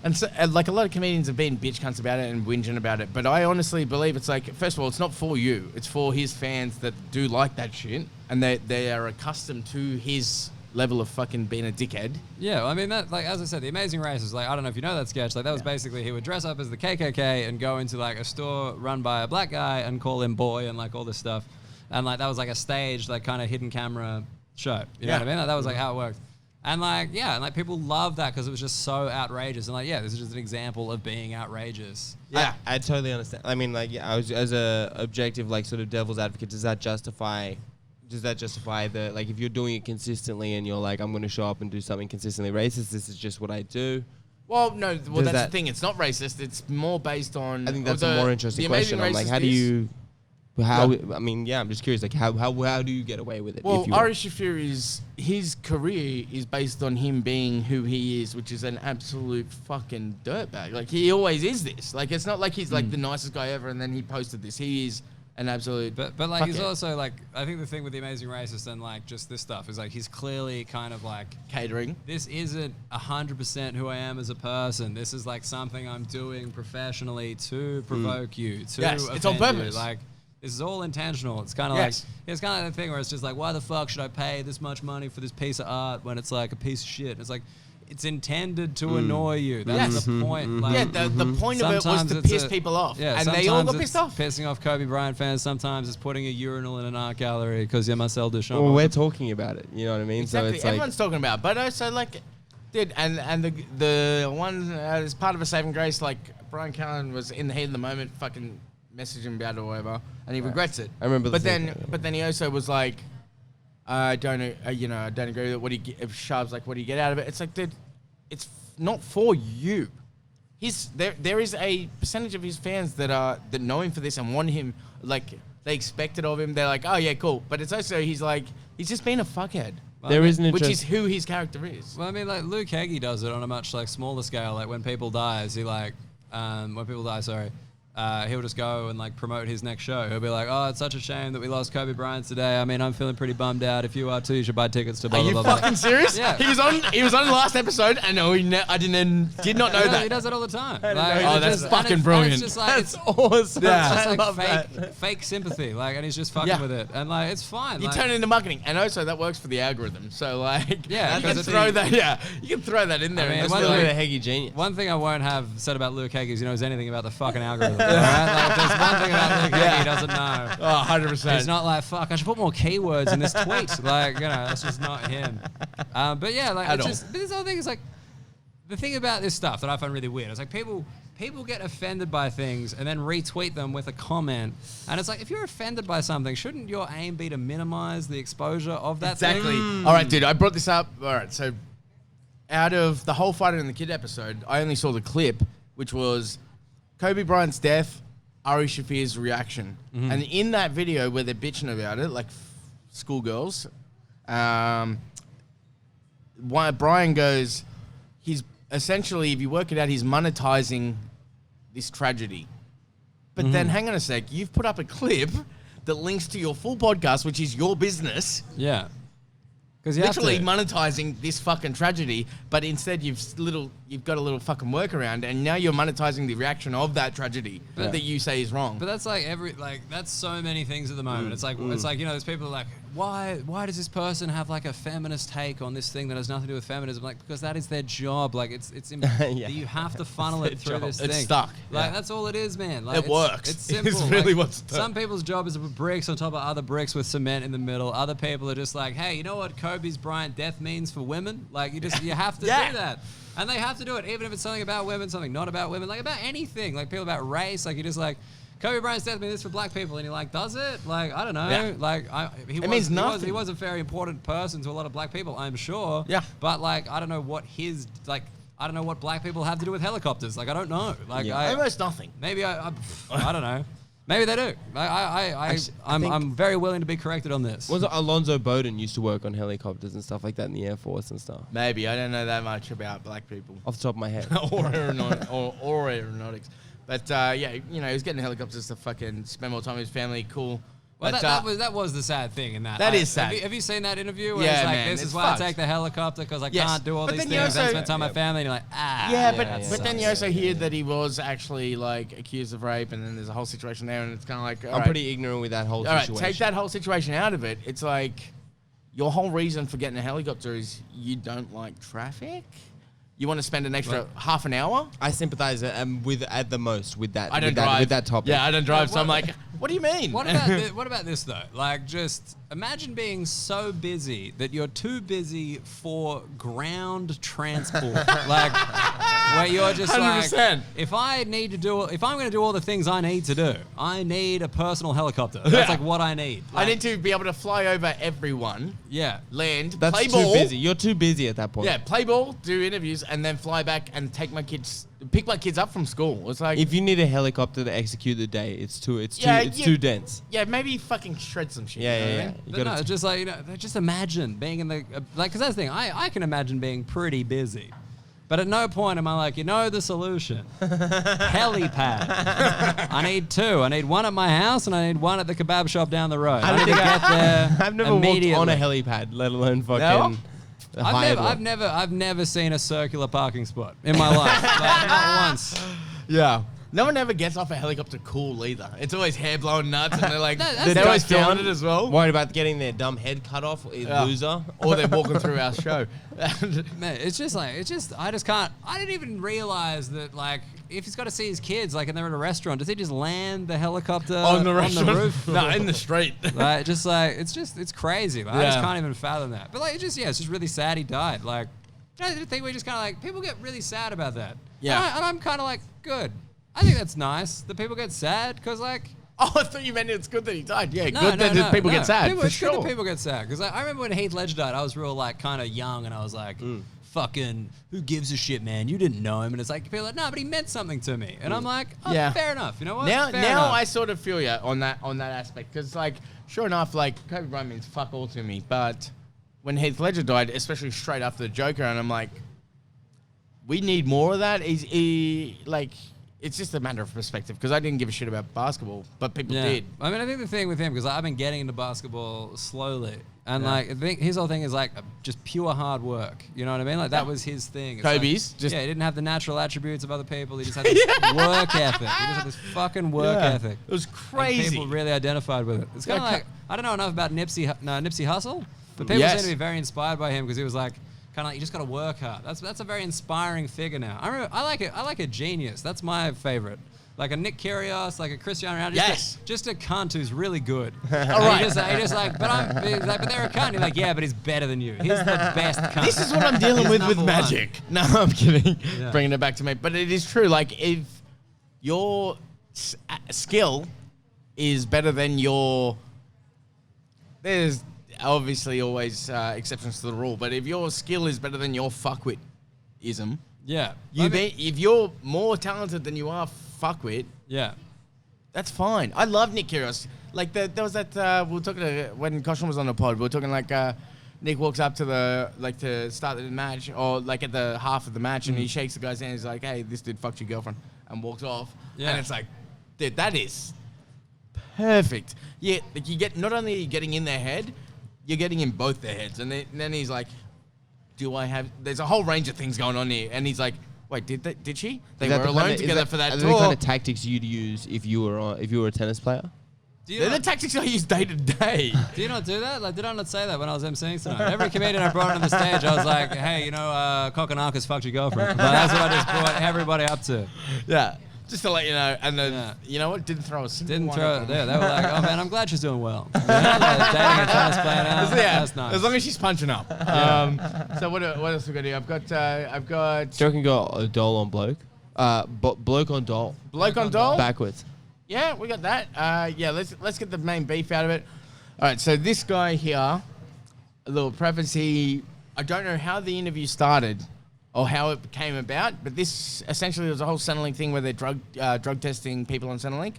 and so, like a lot of comedians have been bitch cunts about it and whinging about it, but I honestly believe it's like, first of all, it's not for you. It's for his fans that do like that shit, and they are accustomed to his level of fucking being a dickhead.
Yeah, I mean, that, like, as I said, The Amazing Race is like, I don't know if you know that sketch, like, that was basically he would dress up as the KKK and go into, like, a store run by a black guy and call him boy and, like, all this stuff. And, like, that was, like, a staged, like, kind of hidden camera show. You know what I mean? Like, that was, like, how it worked. And, like, yeah, and, like, people loved that because it was just so outrageous. And, like, yeah, this is just an example of being outrageous.
Yeah, I totally understand. I mean, like, yeah, I was as a objective, like, sort of devil's advocate. Does that justify the, like, if you're doing it consistently and you're like, I'm going to show up and do something consistently racist, this is just what I do?
Well, no, well, that's the thing. It's not racist. It's more based on.
I think that's a more interesting question. I'm like, how do you? I mean, yeah, I'm just curious. Like, how do you get away with it?
Well, Ari Shaffir his career is based on him being who he is, which is an absolute fucking dirtbag. Like, he always is this. Like, it's not like he's like the nicest guy ever and then he posted this. He is an absolute.
But like, he's also like, I think the thing with The Amazing Racist and like just this stuff is like, he's clearly kind of like
catering.
This isn't 100% who I am as a person. This is like something I'm doing professionally to provoke you. To
yes, it's on purpose.
You. Like, this is all intentional. It's kind of like, it's kind of the thing where it's just like, why the fuck should I pay this much money for this piece of art when it's like a piece of shit? It's like, it's intended to annoy you. That's the point. Like,
the point of it was to piss people off.
Yeah,
and they all got pissed off.
Pissing off Kobe Bryant fans. Sometimes it's putting a urinal in an art gallery because you're Marcel Duchamp.
Well, we're talking about it. You know what I mean?
Exactly.
So it's
everyone's talking about it. But also, like, dude, and the one as part of a saving grace, like, Brian Callen was in the heat of the moment, fucking messaging him about it or whatever, and he regrets it.
I remember.
But then he also was like, I don't agree with it. If Sharp's like, what do you get out of it? It's like, dude, it's not for you. There is a percentage of his fans that know him for this and want him, like, they expect it of him. They're like, oh yeah, cool. But it's also, he's just being a fuckhead. Which is who his character is.
Well, I mean, like, Luke Hagee does it on a much like smaller scale. Like, when people die, he'll just go and like promote his next show. He'll be like, oh, it's such a shame that we lost Kobe Bryant today. I mean, I'm feeling pretty bummed out. If you are too, you should buy tickets to blah, blah, blah.
Are you fucking serious?
Yeah.
He was on the last episode, and I did not know that.
He does it all the time.
That's fucking brilliant.
It's just like,
that's awesome.
Yeah. It's just like fake sympathy. Like, and he's just fucking with it. And like, it's fine.
You turn it into marketing. And also that works for the algorithm. So like,
yeah,
you can throw that in there.
I mean, a Hagee genius.
One thing I won't have said about Luke Hagee is he knows anything about the fucking algorithm. All right? Like, there's one thing about Luke Hagee he doesn't know.
Oh, 100%.
He's not like, fuck, I should put more keywords in this tweet. Like, that's just not him. But yeah, like, this whole thing is like, the thing about this stuff that I find really weird is like, people get offended by things and then retweet them with a comment. And it's like, if you're offended by something, shouldn't your aim be to minimize the exposure of that thing?
Exactly. All right, dude, I brought this up. All right, so out of the whole Fighter and the Kid episode, I only saw the clip, which was Kobe Bryant's death, Ari Shaffir's reaction. Mm-hmm. And in that video where they're bitching about it, like schoolgirls, Brian goes, he's essentially, if you work it out, he's monetizing this tragedy. But then, hang on a sec, you've put up a clip that links to your full podcast, which is your business.
Yeah. Because
literally monetizing this fucking tragedy, but instead you've got a little fucking workaround, and now you're monetizing the reaction of that tragedy that you say is wrong.
But that's like that's so many things at the moment. It's like there's people like, why does this person have like a feminist take on this thing that has nothing to do with feminism? Like, because that is their job. Like, you have to funnel it through this thing.
It's stuck.
Like, that's all it is, man. Like,
it works.
It's simple.
It's really
like,
what's stuck.
Some people's job is to put bricks on top of other bricks with cement in the middle. Other people are just like, hey, you know what Kobe's Bryant death means for women? Like, you have to do that. And they have to do it, even if it's something about women, something not about women, like about anything. Like, people about race, like, you're just like, Kobe Bryant's death means this for black people, and you're like, does it? Like, I don't know. Yeah. Like, he was a very important person to a lot of black people, I'm sure.
Yeah.
But like, I don't know what I don't know what black people have to do with helicopters. Like, I don't know. Like,
almost nothing.
Maybe I don't know. Maybe they do. I'm very willing to be corrected on this.
Was it Alonzo Bowden used to work on helicopters and stuff like that in the Air Force and stuff?
Maybe. I don't know that much about black people.
Off the top of my head.
or aeronautics. But, yeah, you know, he was getting helicopters to fucking spend more time with his family. Cool.
Well,
But,
that was the sad thing in that.
That is sad.
Have you seen that interview where
Yeah,
he's like,
man,
this
it's
is why
fucked.
I take the helicopter because I
Yes.
can't do all
But
these
then
things
you
and
also-
spend time with my family. And you're like,
Yeah,
yeah,
but then you also hear that he was actually like accused of rape, and then there's a whole situation there, and it's kind of like,
I'm pretty ignorant with that whole
all right,
situation.
take that whole situation out of it. It's like your whole reason for getting a helicopter is you don't like traffic. You want to spend an extra half an hour.
I sympathize with at the most with that.
I don't
with
drive.
with that topic.
Yeah, I don't drive, so I'm like, what do you mean?
What about this though? Like, just imagine being so busy that you're too busy for ground transport. Like, where you're just
100%.
like, if I'm going to do all the things I need to do, I need a personal helicopter. That's like what I need.
I need to be able to fly over everyone,
Yeah.
land,
That's
play
too
ball.
busy. You're too busy at that point.
Yeah, play ball, do interviews, and then fly back and pick my kids up from school. It's like,
If you need a helicopter to execute the day, it's too dense.
yeah, maybe fucking shred some shit.
Yeah,
you know
yeah,
what I
yeah.
mean?
You
But
gotta
no, it's just like, you know, just imagine being in the, like, because that's the thing, I can imagine being pretty busy. But at no point am I like, you know the solution. Helipad. I need two. I need one at my house and I need one at the kebab shop down the road. I need to get there
I've never walked
immediately.
on a helipad, let alone fucking. hired one.
I've never seen a circular parking spot in my life. Like, not once.
Yeah. No one ever gets off a helicopter cool either. It's always hair blowing nuts, and they're like,
That's
they're always
Duck down,
filming it as well.
Worried about getting their dumb head cut off, loser.
Or they're walking through our show.
Man, I just can't. I didn't even realize that, like, if he's got to see his kids, like, and they're at a restaurant, does he just land the helicopter
on the restaurant?
roof?
No, in the street.
Like, it's crazy. Like, I just
Yeah.
can't even fathom that. But like, it's just really sad he died. Like, I think we just kind of like, people get really sad about that.
Yeah.
And I'm kind of like, good. I think that's nice that people get sad because, like,
Oh, I thought you meant it's good that he died. Yeah, good that people get sad, for
It's good
sure.
that people get sad. Because I remember when Heath Ledger died, I was real, like, kind of young, and I was like, fucking, who gives a shit, man? You didn't know him. And it's like, people are like, no, but he meant something to me. And I'm like, oh,
Yeah.
fair enough. You know what?
Now
Fair enough.
I sort of feel you on that aspect, because like, sure enough, like Kobe Bryant means fuck all to me, but when Heath Ledger died, especially straight after the Joker, and I'm like, we need more of that. It's just a matter of perspective, because I didn't give a shit about basketball, but people did.
I mean, I think the thing with him, because I've been getting into basketball slowly, and like, I think his whole thing is like just pure hard work. You know what I mean? Like, that was his thing. It's
Kobe's
like,
just
he didn't have the natural attributes of other people. He just had this work ethic. He just had this fucking work ethic.
It was
And
crazy.
people really identified with it. It's kind of like, I don't know enough about Nipsey Hussle, but people
Yes.
seem to be very inspired by him because he was like, kind of like, you just got to work hard. That's a very inspiring figure now. I like a genius. That's my favorite. Like a Nick Kyrgios, like a Cristiano Ronaldo.
Yes.
Just a cunt who's really good.
All right.
He just like, but they're a cunt. He's like, yeah, but he's better than you. He's the best cunt.
This is what I'm dealing
He's
with
number one.
magic. No, I'm kidding.
Yeah.
Bringing it back to me. But it is true. Like, if your skill is better than your... There's obviously always exceptions to the rule, but if your skill is better than your fuckwit-ism,
Yeah.
if you're more talented than you are fuckwit,
Yeah.
that's fine. I love Nick Kyrgios. Like, there was that, we were talking when Koshman was on the pod, we were talking like, Nick walks up to to start the match, or like at the half of the match, and he shakes the guy's hand, he's like, hey, this dude fucked your girlfriend, and walks off.
Yeah.
And it's like, dude, that is perfect. Yeah, like, not only are you getting in their head, you're getting in both their heads. And then he's like, there's a whole range of things going on here. And he's like, wait, did she? They were alone together for that
Are
tour.
the kind of tactics you'd use if you were a tennis player?
They're the tactics I use day to day.
Do you not do that? Like, did I not say that when I was emceeing tonight? Every comedian I brought on the stage, I was like, hey, you know, Kokonakis fucked your girlfriend. Like, that's what I just brought everybody up to.
Yeah. Just to let you know. And then, you know what? Didn't throw a single
Didn't
one
throw
at
it
them.
there. They were like, oh man, I'm glad she's doing well. You know, like, dating a tennis player now.
Yeah,
That's nice.
as long as she's punching up. So what else we got here? I've got
Do you reckon go a doll on bloke? Bloke on doll.
bloke on doll.
Backwards.
Yeah, we got that. Yeah, let's get the main beef out of it. All right, so this guy here, a little preface. I don't know how the interview started or how it came about, but this essentially was a whole Centrelink thing where they're drug testing people on Centrelink.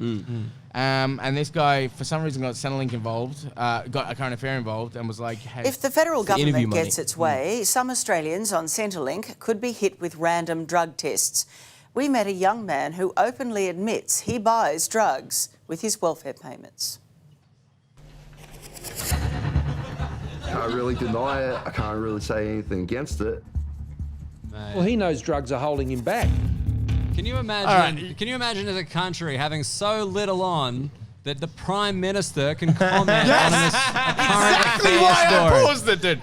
And this guy, for some reason, got Centrelink involved, got a current affair involved, and was like, hey.
If the federal
interview
government
money.
gets its way, some Australians on Centrelink could be hit with random drug tests. We met a young man who openly admits he buys drugs with his welfare payments.
Can't really deny it. I can't really say anything against it.
Well, he knows drugs are holding him back.
Can you imagine? Can you imagine as a country having so little on that the Prime Minister can comment on this current
Exactly
affair
why I
story?
paused it, dude.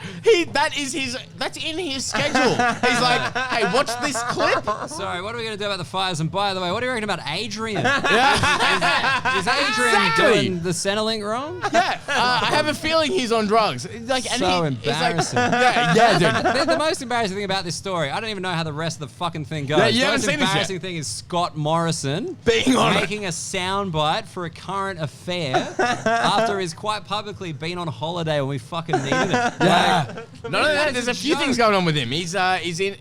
That's in his schedule. He's like, hey, watch this clip.
Sorry, what are we going to do about the fires? And by the way, what do you reckon about Adrian?
Yeah.
Is Adrian
Exactly.
doing the Centrelink wrong?
Yeah, I have a feeling he's on drugs. Like, and
So
it's like,
embarrassing.
yeah, dude.
The most embarrassing thing about this story, I don't even know how the rest of the fucking thing goes.
Yeah, you
the
haven't
most
seen this yet.
embarrassing thing is Scott Morrison
Being on it.
making a soundbite for a current affair after he's quite publicly been on holiday when we fucking needed it.
Yeah. Not only that,
is
there's
a
a few
joke.
things going on with him. He's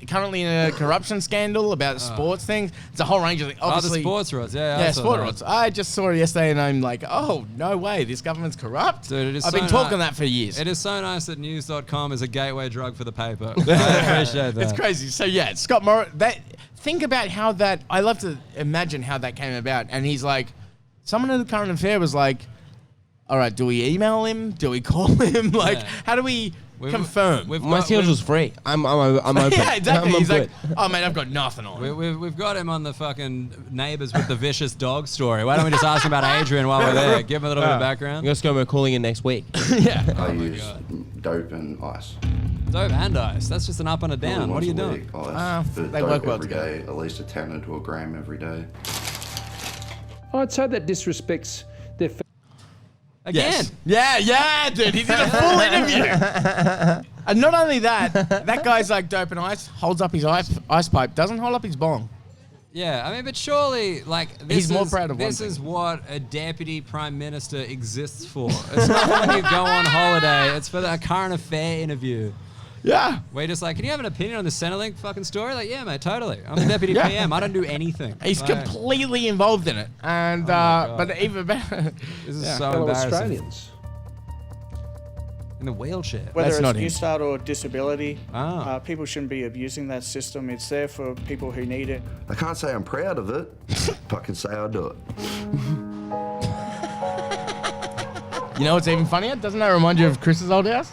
currently in a corruption scandal about sports things. It's a whole range of things.
Oh, the
Obviously,
sports rods, yeah. I
yeah,
saw
sport
that.
rods. I just saw it yesterday, and I'm like, oh no way, this government's corrupt.
Dude, it is
I've
so
been talking
nice.
that for years.
It is so nice that news.com is a gateway drug for the paper. I appreciate that.
It's crazy. So yeah, Scott Morrison. Think about how that. I love to imagine how that came about. And he's like, someone in the current affair was like, all right, do we email him? Do we call him? Like,
Yeah.
how do we confirm?
My schedule's free. I'm open.
Yeah, exactly.
I'm
He's
good.
like, oh man, I've got nothing on.
We've got him on the fucking Neighbours with the vicious dog story. Why don't we just ask him about Adrian while we're there? Give him a little bit of background.
I'm going to calling in next week.
I use dope and ice.
Dope and ice. That's just an up and a down.
Only
What are you
once a
doing?
week, ice. But
they
dope
work well
every
together.
day, at least a 10 to a gram every day.
I'd say that disrespects their.
Again.
Yeah, dude. He did a full interview. And not only that, that guy's like dope and ice, holds up his ice pipe, doesn't hold up his bong.
Yeah, I mean, but surely, like, this
He's more
is,
proud of one
this
thing.
is what a deputy prime minister exists for. It's not when you go on holiday. It's for the current affair interview.
Yeah.
Where you're just like, can you have an opinion on the Centrelink fucking story? Like, yeah, mate, totally. I'm the deputy
Yeah.
PM. I don't do anything.
He's
Like,
completely involved in it. And,
God.
but even better.
This is
Yeah.
so
fellow
embarrassing.
Australians.
In the wheelchair.
That's
Whether
not
it's
him.
Newstart or disability,
Ah.
people shouldn't be abusing that system. It's there for people who need it.
I can't say I'm proud of it, but I can say I do it.
You know what's even funnier? Doesn't that remind you of Chris's old house?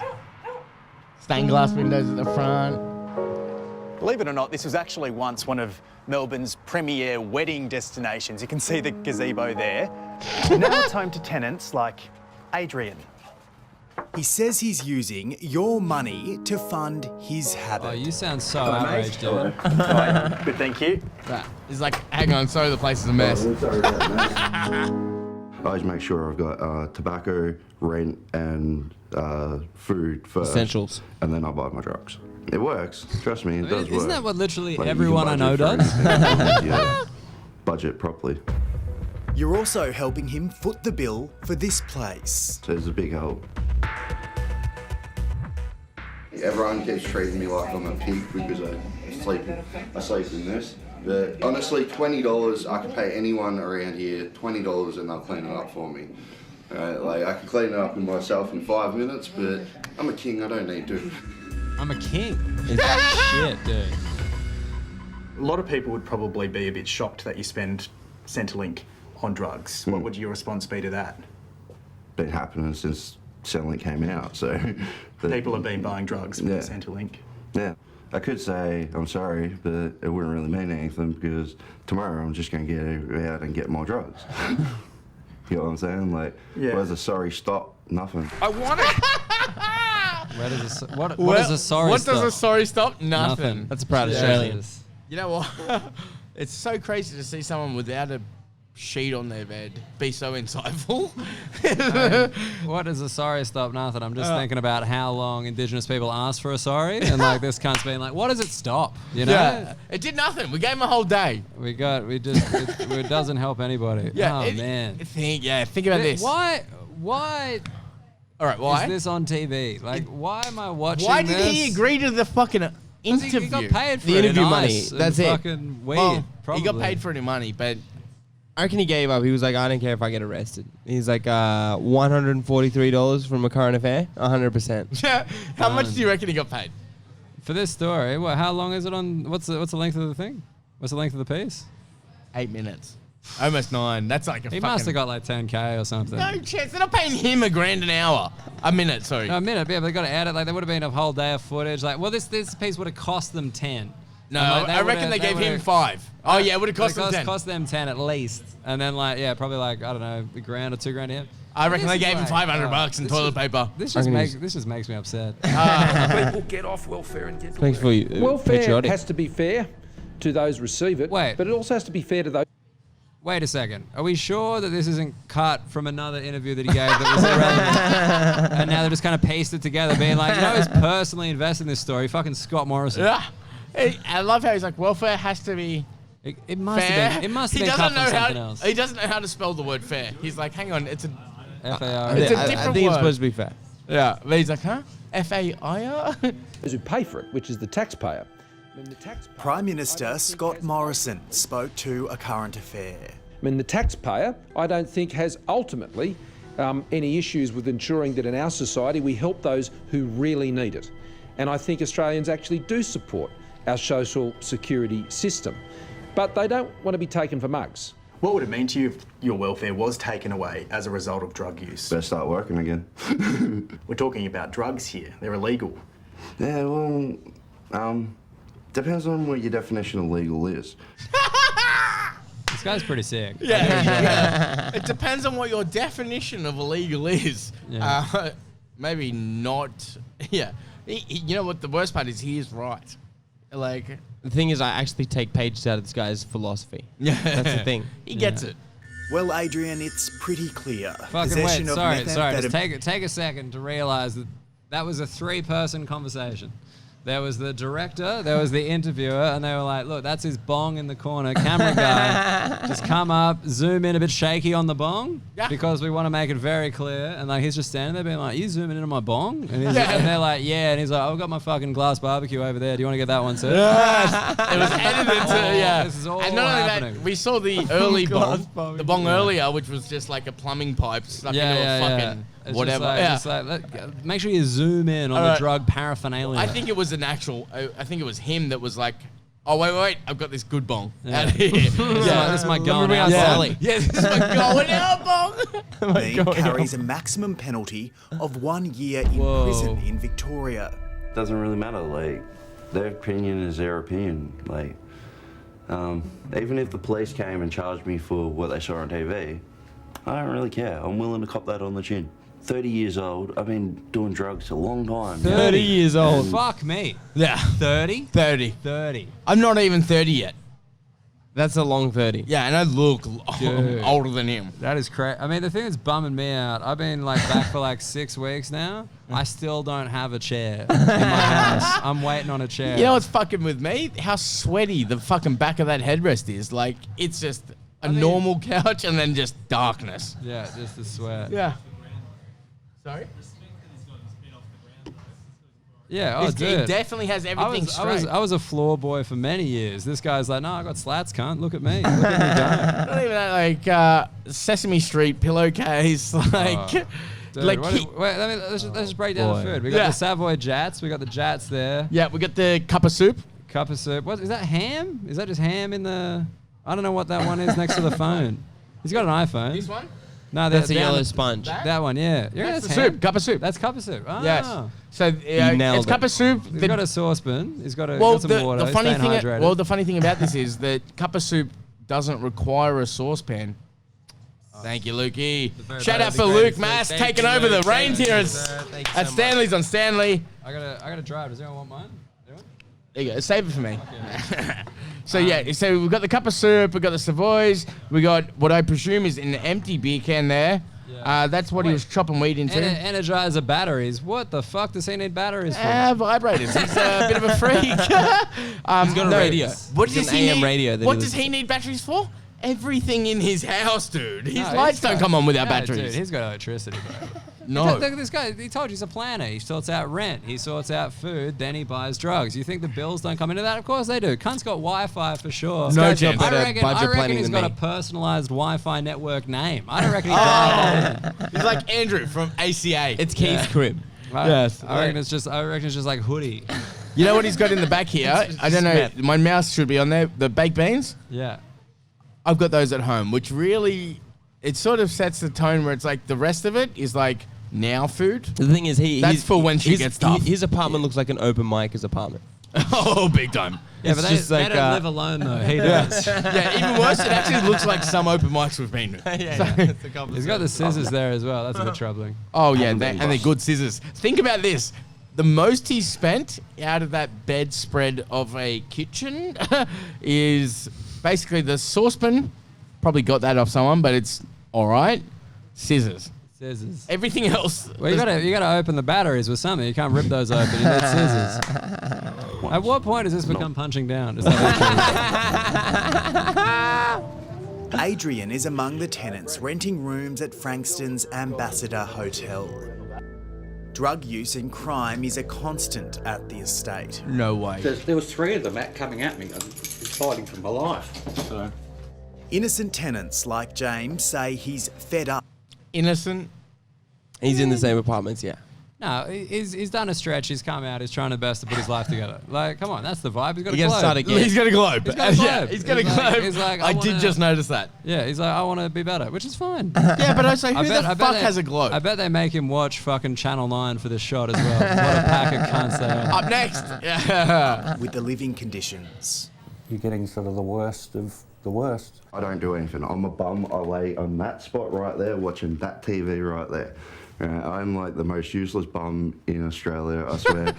Stained glass windows at the front.
Believe it or not, this was actually once one of Melbourne's premier wedding destinations. You can see the gazebo there. Now it's home to tenants like Adrian.
He says he's using your money to fund his habit.
Oh, you sound so outraged, dude.
Good, thank you.
He's like, hang on, sorry, the place is a mess.
I always make sure I've got tobacco, rent, and food first.
Essentials.
And then I buy my drugs. It works. Trust me, it does work.
Isn't that what literally
Like, you can
everyone I know
budget
does?
for anything. Yeah. Budget properly.
You're also helping him foot the bill for this place.
So it's a big help. Everyone keeps treating me like I'm a pig because I sleep in this. But honestly, $20, I can pay anyone around here $20 and they'll clean it up for me. Like I can clean it up myself in 5 minutes, but I'm a king, I don't need to.
I'm a king. Shit, dude.
A lot of people would probably be a bit shocked that you spend Centrelink on drugs. What would your response be to that?
Been happening since Centrelink came out, so. But,
People have been buying drugs with
Yeah.
Centrelink.
Yeah. I could say I'm sorry, but it wouldn't really mean anything because tomorrow I'm just going to get out and get more drugs. You know what I'm saying? Like,
Yeah.
where's a sorry stop? Nothing.
I want it.
Where does a, what does a sorry
What
stop?
does a sorry stop? Nothing.
That's a proud
Yeah.
Australian.
You know what? It's so crazy to see someone without a sheet on their bed be so insightful.
What is a sorry stop? Nothing. I'm just thinking about how long Indigenous people ask for a sorry, and like this cunt's being like, "What does it stop?" You know?
Yeah. It did nothing. We gave him a whole day.
It doesn't help anybody.
Yeah.
Oh man.
Think about this.
Why
All right. Why?
is this on TV? Like, why am I watching
Why
this?
did he agree to the fucking
'Cause
interview?
He got paid for
The
it in
interview money,
ice and
that's it.
fucking weed.
Well, he got
probably.
paid for any money, but
I reckon he gave up. He was like, I don't care if I get arrested. He's like, $143 from a current affair, 100%.
Yeah. How much do you reckon he got paid?
For this story, what? How long is it on? What's the length of the thing? What's the length of the piece?
8 minutes. Almost 9. That's like a
He
fucking...
must have got like 10K or something.
No chance. They're not paying him $1,000 an hour. A minute, sorry.
No, a minute, yeah, but they got to add it. Like, there would have been a whole day of footage. Like, well, this piece would have cost them 10.
No,
And, like,
I reckon they gave him 5. Oh, yeah, it would have cost them 10.
Cost them 10 at least. And then, like, yeah, probably like, I don't know, $1,000 or $2,000 to him.
I reckon they gave him $500 in toilet paper.
This just makes me upset.
People get off welfare and get
Thanks for you.
Welfare
patriotic.
has to be fair to those receive it,
Wait.
but it also has to be fair to those.
Wait a second. Are we sure that this isn't cut from another interview that he gave that was irrelevant? And now they're just kind of pasted together, being like, you know who's personally invested in this story? Fucking Scott Morrison.
Yeah. I love how he's like, welfare has to be
It must
fair.
have been. It must have
He
been
doesn't
cut from
know
something
how.
else.
He doesn't know how to spell the word fair. He's like, hang on, it's a
F-A-R.
It's a
I
different
think it's
word.
supposed to be fair.
Yeah. But he's like, huh? F-A-I-R?
Those who pay for it, which is the taxpayer.
Prime Minister Scott Morrison spoke to A Current Affair.
I mean, the taxpayer, I don't think, has ultimately any issues with ensuring that in our society we help those who really need it. And I think Australians actually do support our social security system. But they don't want to be taken for mugs.
What would it mean to you if your welfare was taken away as a result of drug use?
Better start working again.
We're talking about drugs here. They're illegal.
Yeah, well, depends on what your definition of legal is.
This guy's pretty sick.
Yeah. It depends on what your definition of illegal is.
Yeah.
Maybe not. Yeah. You know what the worst part is? He is right. Like,
The thing is, I actually take pages out of this guy's philosophy.
yeah,
That's the thing.
He gets it.
Well, Adrian, it's pretty clear.
Fucking
Possession
wait,
of
sorry.
methamphetamine-
Just take a second to realize that that was a 3-person conversation. There was the director, there was the interviewer, and they were like, look, that's his bong in the corner. Camera guy, just come up, zoom in a bit shaky on the bong, because we want to make it very clear. And like he's just standing there being like, you zooming in on my bong? And, and they're like, yeah. And he's like, I've got my fucking glass barbecue over there. Do you want to get that one too?
It was edited to, yeah.
This is all
and not only
happening.
that, we saw the early bong, the bong earlier, which was just like a plumbing pipe stuck into a fucking
It's
whatever.
Just like, make sure you zoom in on the drug paraphernalia.
I think it was an actual. I think it was him that was like, "Oh wait, I've got this good bong
Yeah.
out here."
This is my going out Sally.
Yeah, this is my going out bong.
Bean carries a maximum penalty of 1 year in prison in Victoria.
Doesn't really matter. Like, their opinion is their opinion. Like, even if the police came and charged me for what they saw on TV, I don't really care. I'm willing to cop that on the chin. 30 years old. I've been doing drugs a long time.
30 years old.
Fuck me.
Yeah.
30?
30.
30.
I'm not even 30 yet.
That's a long 30.
Yeah, and I look older than him.
That is crazy. I mean, the thing that's bumming me out, I've been like back for like 6 weeks now. I still don't have a chair in my house. I'm waiting on a chair.
You know what's fucking with me? How sweaty the fucking back of that headrest is. Like, it's just a normal couch and then just darkness.
Yeah, just the sweat.
Yeah. Sorry?
Yeah, oh, dude.
It definitely has everything straight.
I was a floor boy for many years. This guy's like, no, I got slats, cunt. Look at me. Look at me go.
Not even that, like Sesame Street pillowcase, like,
Dude,
like
let's just break down the food. We got the Savoy Jats. We got the Jats there.
Yeah, we got the cup of soup.
Cup of soup. What is that? Ham? Is that just ham in the? I don't know what that one is next to the phone. He's got an iPhone.
This one?
No,
that's a yellow sponge.
That one, yeah.
That's the
ham.
soup. Cup of soup.
That's cup of soup. Oh.
Yes. So it's cup of soup.
He's got a saucepan. He's got
Well,
some water.
the funny
staying
thing.
hydrated.
Well, the funny thing about this is that cup of soup doesn't require a saucepan. Thank you, Lukey. Shout out for Luke Mass taking over the reins here at Stanley's on Stanley.
I gotta drive. Does anyone want mine?
There you go. Save it for me. So we've got the cup of soup, we've got the Savoys, we got what I presume is an empty beer can there. Yeah. That's what he was chopping weed into.
Energizer batteries. What the fuck does he need batteries for?
Vibrators. He's a bit of a freak. He's
got a radio.
What
He's
does
an
he
AM
need?
radio that
What
he
does he need batteries for? Everything in his house, dude. His lights don't come on without batteries.
Dude, he's got electricity, bro.
No.
Look at this guy. He told you he's a planner. He sorts out rent. He sorts out food. Then he buys drugs. You think the bills don't come into that? Of course they do. Cunt's got Wi-Fi for sure.
No chance.
I reckon
planning
he's
than
got
me.
a personalized Wi-Fi network name. I don't reckon he's
He's like Andrew from ACA.
It's Keith's crib.
Yes.
I reckon it's just like hoodie.
You know what he's got in the back here? I don't know. My mouse should be on there. The baked beans.
Yeah.
I've got those at home, which really, it sort of sets the tone where it's like the rest of it is like now food.
The thing is,
That's for when she gets tough.
His apartment looks like an open mic apartment.
Oh, big time.
Yeah,
It's
but
just
they
like,
don't live alone though. He does.
Yeah, even worse, it actually looks like some open mics we've been to.
He's got the scissors there as well. That's a bit troubling.
Oh, yeah, and they're good scissors. Think about this. The most he's spent out of that bedspread of a kitchen is basically the saucepan. Probably got that off someone, but it's all right. Scissors.
Scissors.
Everything else.
Well, you gotta open the batteries with something. You can't rip those open. You need scissors. At what point does this become punching down? Is that
Adrian is among the tenants renting rooms at Frankston's Ambassador Hotel. Drug use and crime is a constant at the estate.
No way.
There was 3 of them coming at me. I was fighting for my life. So.
Innocent tenants like James say he's fed up.
Innocent?
He's in the same apartments, yeah.
No, he's done a stretch. He's come out. He's trying his best to put his life together. Like, come on, that's the vibe. He's got a globe.
Start again.
He's got a globe.
He's got a globe.
Yeah, he's got a globe.
He's like,
I did just notice that.
Yeah, he's like, I want to be better, which is fine.
Yeah, but I say, who the fuck
they-
has a globe?
I bet they make him watch fucking Channel 9 for this shot as well. What a pack of cunts they are.
Up next. Yeah.
With the living conditions.
You're getting sort of the worst of the worst.
I don't do anything. I'm a bum. I lay on that spot right there, watching that TV right there. I'm like the most useless bum in Australia, I swear.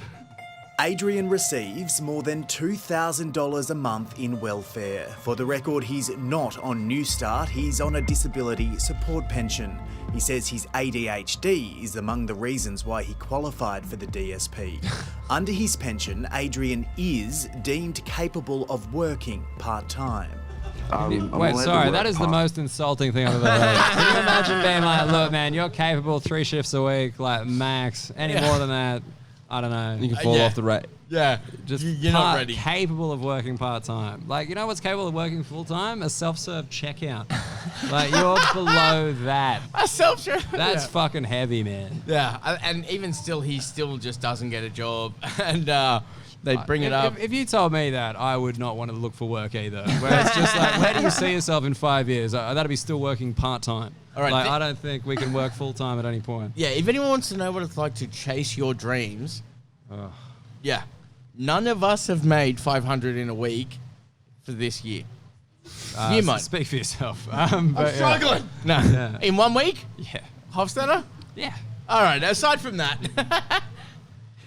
Adrian receives more than $2,000 a month in welfare. For the record, he's not on New Start, he's on a disability support pension. He says his ADHD is among the reasons why he qualified for the DSP. Under his pension, Adrian is deemed capable of working part-time.
Wait, sorry, that is the most insulting thing I've ever heard. Can you imagine being like, look, man, you're capable 3 shifts a week, like max. Any more than that, I don't know.
You can fall off the rate.
Yeah,
just
you're not ready.
Capable of working part-time. Like, you know what's capable of working full-time? A self-serve checkout. Like, you're below that.
A self-serve.
That's fucking heavy, man.
Yeah, and even still, he still just doesn't get a job. And they bring it up.
If you told me that, I would not want to look for work either. Where it's just like, where do you see yourself in 5 years? That'd be still working part-time.
All right,
like, I don't think we can work full-time at any point.
Yeah, if anyone wants to know what it's like to chase your dreams, yeah, none of us have made 500 in a week for this year. You might
speak for yourself.
I'm struggling. No, in 1 week?
Yeah.
Hofstadter?
Yeah.
All right. Aside from that,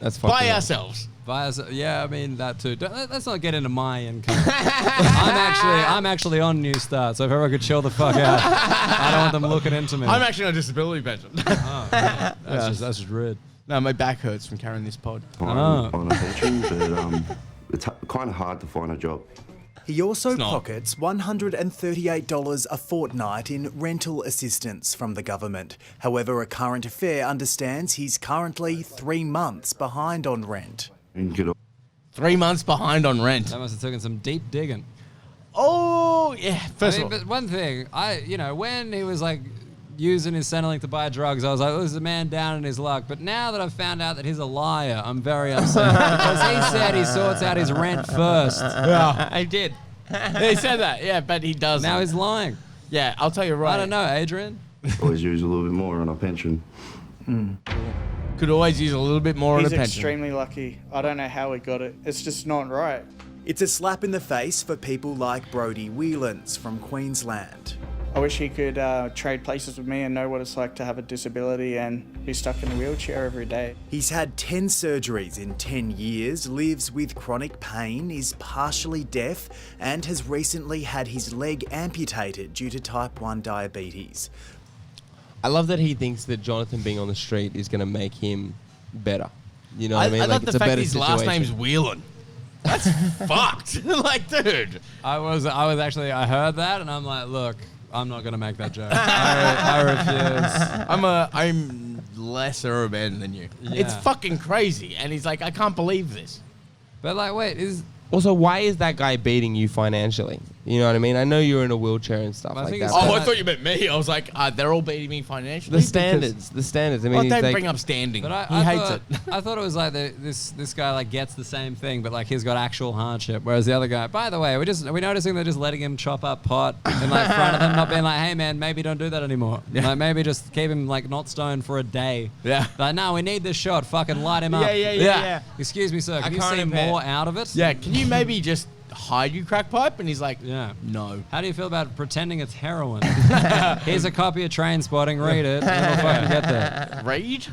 that's
by ourselves.
Yeah, I mean that too. Let's not get into my income. I'm actually on New Start, so if everyone could chill the fuck out, I don't want them looking into me.
I'm actually on a disability pension.
Oh, man. That's just rude.
No, my back hurts from carrying this pod.
On a pension, but it's kind of hard to find a job.
He also pockets $138 a fortnight in rental assistance from the government. However, A Current Affair understands he's currently 3 months behind on rent.
3 months behind on rent.
That must have taken some deep digging.
Oh, yeah. First of all.
But one thing, when he was like using his Centrelink to buy drugs, I was like, oh, this is a man down in his luck. But now that I've found out that he's a liar, I'm very upset. Because he said he sorts out his rent first.
Yeah, I did. He said that, yeah, but he doesn't.
Now he's lying.
Yeah, I'll tell you right.
I don't know, Adrian.
Always use a little bit more on a pension.
Could always use a little bit more on a
He's
pension.
extremely lucky. I don't know how he got it. It's just not right.
It's a slap in the face for people like Brodie Whelans from Queensland.
I wish he could trade places with me and know what it's like to have a disability and be stuck in a wheelchair every day.
He's had 10 surgeries in 10 years, lives with chronic pain, is partially deaf, and has recently had his leg amputated due to type 1 diabetes.
I love that he thinks that Jonathan being on the street is going to make him better. You know what I mean?
I love
it's
the
a
fact
better
his
situation.
last name's Whelan. That's fucked. Like, dude.
I heard that and I'm like, look, I'm not going to make that joke. I refuse.
I'm lesser of men than you.
Yeah.
It's fucking crazy. And he's like, I can't believe this.
But like, wait,
Also, why is that guy beating you financially? You know what I mean? I know you're in a wheelchair and stuff like that.
Oh, I thought you meant me. I was like, they're all beating me financially.
The standards. I mean,
Well, don't
like,
bring up standing.
But
He hates
thought,
it.
I thought it was like this guy like gets the same thing, but like he's got actual hardship. Whereas the other guy, by the way, we're noticing they're just letting him chop up pot in like front of them, not being like, hey man, maybe don't do that anymore.
Yeah.
Like maybe just keep him like not stoned for a day.
Yeah.
Like no, we need this shot. Fucking light him up.
Yeah.
Excuse me, sir. Can you
can't
see
impare.
more out of it?
Yeah, can you maybe just hide your crack pipe? And he's like,
Yeah.
no.
How do you feel about pretending it's heroin? Here's a copy of Train Spotting. Read it. And we'll fucking get there.
Read?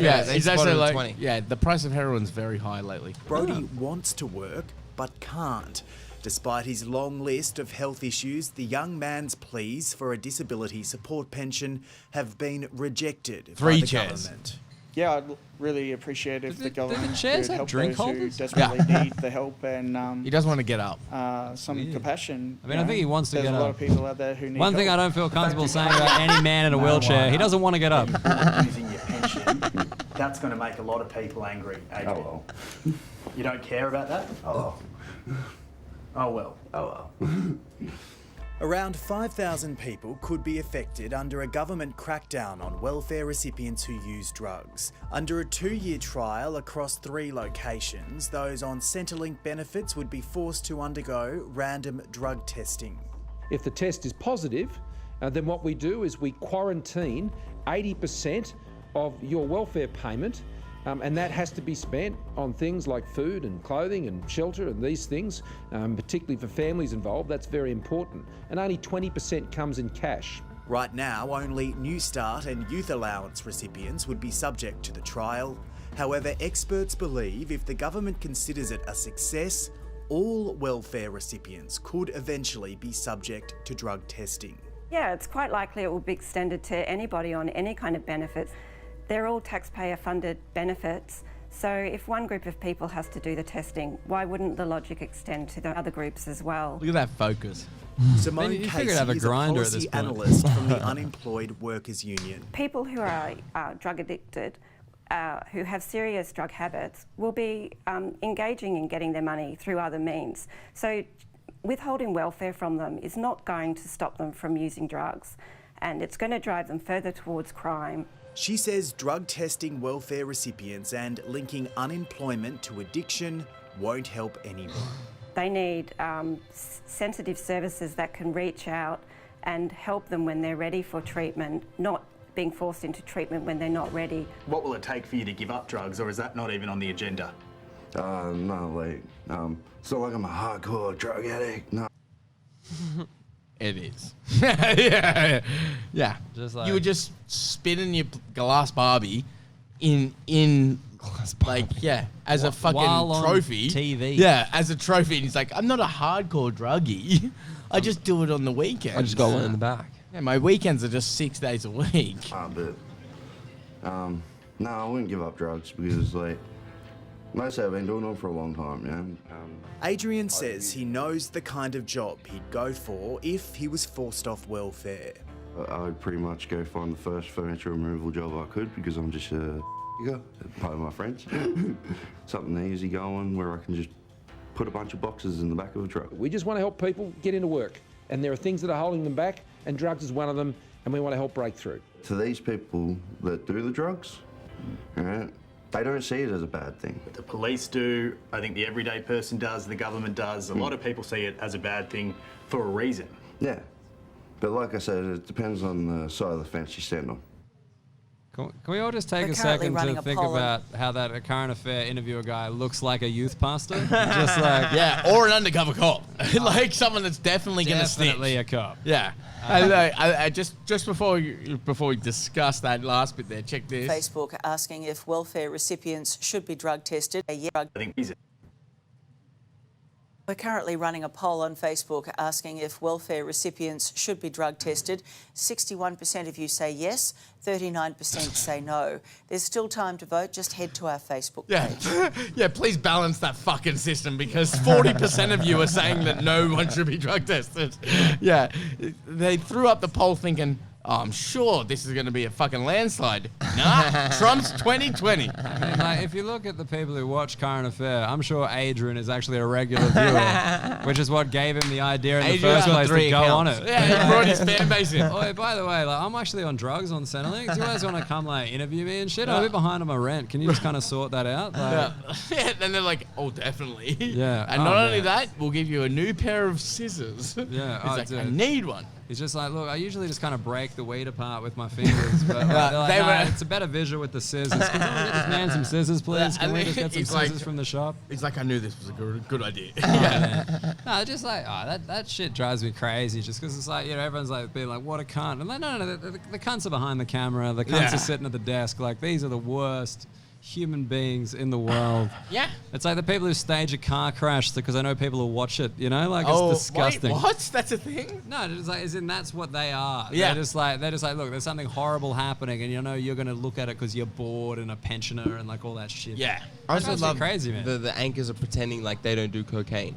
Yeah,
he's actually like,
20.
yeah, the price of heroin's very high lately.
Brody wants to work, but can't. Despite his long list of health issues, the young man's pleas for a disability support pension have been rejected by
Three
the
chairs.
government.
Yeah, I'd really appreciate if the government
chairs
could
have
help
drink
those who
holders?
desperately need the help and
He doesn't want to get up.
some compassion.
I mean, I think he wants to
There's
get
a lot
up.
of people out there who need
One thing I
help.
don't feel comfortable saying about any man in a wheelchair, he doesn't want to get up.
Using your pension, that's going to make a lot of people angry, Adrian.
Oh
You don't care about that?
well.
Oh well.
Oh well.
Around 5,000 people could be affected under a government crackdown on welfare recipients who use drugs. Under a 2-year trial across 3 locations, those on Centrelink benefits would be forced to undergo random drug testing.
If the test is positive, then what we do is we quarantine 80% of your welfare payment, and that has to be spent on things like food and clothing and shelter and these things, particularly for families involved. That's very important. And only 20% comes in cash.
Right now, only New Start and Youth Allowance recipients would be subject to the trial. However, experts believe if the government considers it a success, all welfare recipients could eventually be subject to drug testing.
Yeah, it's quite likely it will be extended to anybody on any kind of benefits. They're all taxpayer-funded benefits, so if one group of people has to do the testing, why wouldn't the logic extend to the other groups as well?
Look at that focus.
Simone
You figured
Casey
to have a
is a
grinder at this
policy
point.
analyst from the Unemployed Workers Union.
People who are drug addicted, who have serious drug habits, will be engaging in getting their money through other means. So withholding welfare from them is not going to stop them from using drugs, and it's going to drive them further towards crime.
She says drug testing welfare recipients and linking unemployment to addiction won't help anyone.
They need sensitive services that can reach out and help them when they're ready for treatment, not being forced into treatment when they're not ready.
What will it take for you to give up drugs, or is that not even on the agenda?
No, like, it's not like I'm a hardcore drug addict. No.
It is. Yeah.
Just
You were just spinning your glass Barbie in like, yeah, as a fucking
While on
trophy.
TV.
Yeah, as a trophy. And he's like, I'm not a hardcore druggie. I just do it on the weekends.
I just got one in the back.
Yeah, my weekends are just 6 days a week.
But, no, I wouldn't give up drugs because, like, mostly I've been doing them for a long time, yeah.
Adrian says he knows the kind of job he'd go for if he was forced off welfare.
I would pretty much go find the first furniture removal job I could because I'm just part of my friends. Something easy going where I can just put a bunch of boxes in the back of a truck.
We just want to help people get into work, and there are things that are holding them back, and drugs is one of them, and we want to help break through.
To these people that do the drugs, right, they don't see it as a bad thing.
The police do, I think the everyday person does, the government does. A lot of people see it as a bad thing for a reason.
Yeah, but like I said, it depends on the side of the fence you stand on.
Can we all just take
We're
a
currently
second
running
to
a
think
poll
about how that current affair interviewer guy looks like a youth pastor? Just like
Yeah, or an undercover cop. Like someone that's definitely going to snitch.
definitely a cop.
Yeah. I just before we discuss that last bit there, check this.
Facebook asking if welfare recipients should be drug tested.
I think he's
We're currently running a poll on Facebook asking if welfare recipients should be drug tested. 61% of you say yes, 39% say no. There's still time to vote. Just head to our Facebook page.
Yeah, please balance that fucking system because 40% of you are saying that no one should be drug tested. Yeah, they threw up the poll thinking, oh, I'm sure this is going to be a fucking landslide. Nah, Trump's 2020.
I mean, like, if you look at the people who watch Current Affair, I'm sure Adrian is actually a regular viewer, which is what gave him the idea in the first place to go on it.
Yeah, he brought his fan base in.
Oh, by the way, like, I'm actually on drugs on Centrelink. Do you guys want to come like interview me and shit? I'm a bit behind on my rent. Can you just kind of sort that out? Like,
Yeah, and they're like, oh, definitely.
Yeah.
And
Oh,
not only
man.
that, we'll give you a new pair of scissors.
Yeah.
He's
Oh,
like, I
dude.
need one.
He's just like, look, I usually just kind of break the weed apart with my fingers, but like, they're like, "Nah, it's a better visual with the scissors. Can we get this man some scissors, please? Can we just get some
He's
scissors
like-
from the shop?
He's like, I knew this was a good idea.
No, just like, that shit drives me crazy just because it's like, everyone's like being like, what a cunt. And like, no, the cunts are behind the camera. The cunts
Yeah.
are sitting at the desk. Like, these are the worst human beings in the world.
Yeah.
It's like the people who stage a car crash because I know people will watch it, Like, it's disgusting.
Wait, what? That's a thing?
No, it's like, as in that's what they are.
Yeah.
They're just like, look, there's something horrible happening, and you're going to look at it because you're bored and a pensioner and like all that shit.
Yeah.
I also
That's
love
crazy, man.
the anchors are pretending like they don't do cocaine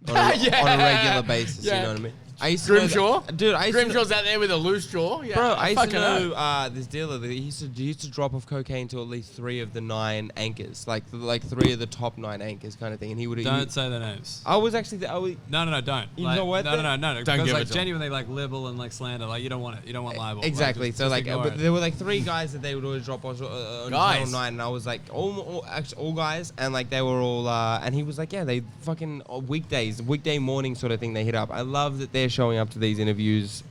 on a regular basis.
Yeah.
You know what I mean? I used to know
Grimshaw?
that- dude, I used to know-
Grimshaw's out there with a loose jaw. Yeah.
Bro, I used to
fucking
know this dealer that he used to drop off cocaine to at least 3 of the 9 anchors, like 3 of the top 9 anchors, kind of thing. And he would
Don't say their names.
I was actually
No, don't.
You
Like,
know what?
No.
Don't
Because
give
like
it to
genuinely like libel and like slander, like you don't want it. You don't want libel. Like,
exactly.
just
So like,
ignore
but
it.
there were like 3 guys that they would always drop on
Guys?
Channel 9, and I was like, all guys, and like they were all, and he was like, yeah, they fucking weekday morning sort of thing. They hit up. I love that they're showing up to these interviews,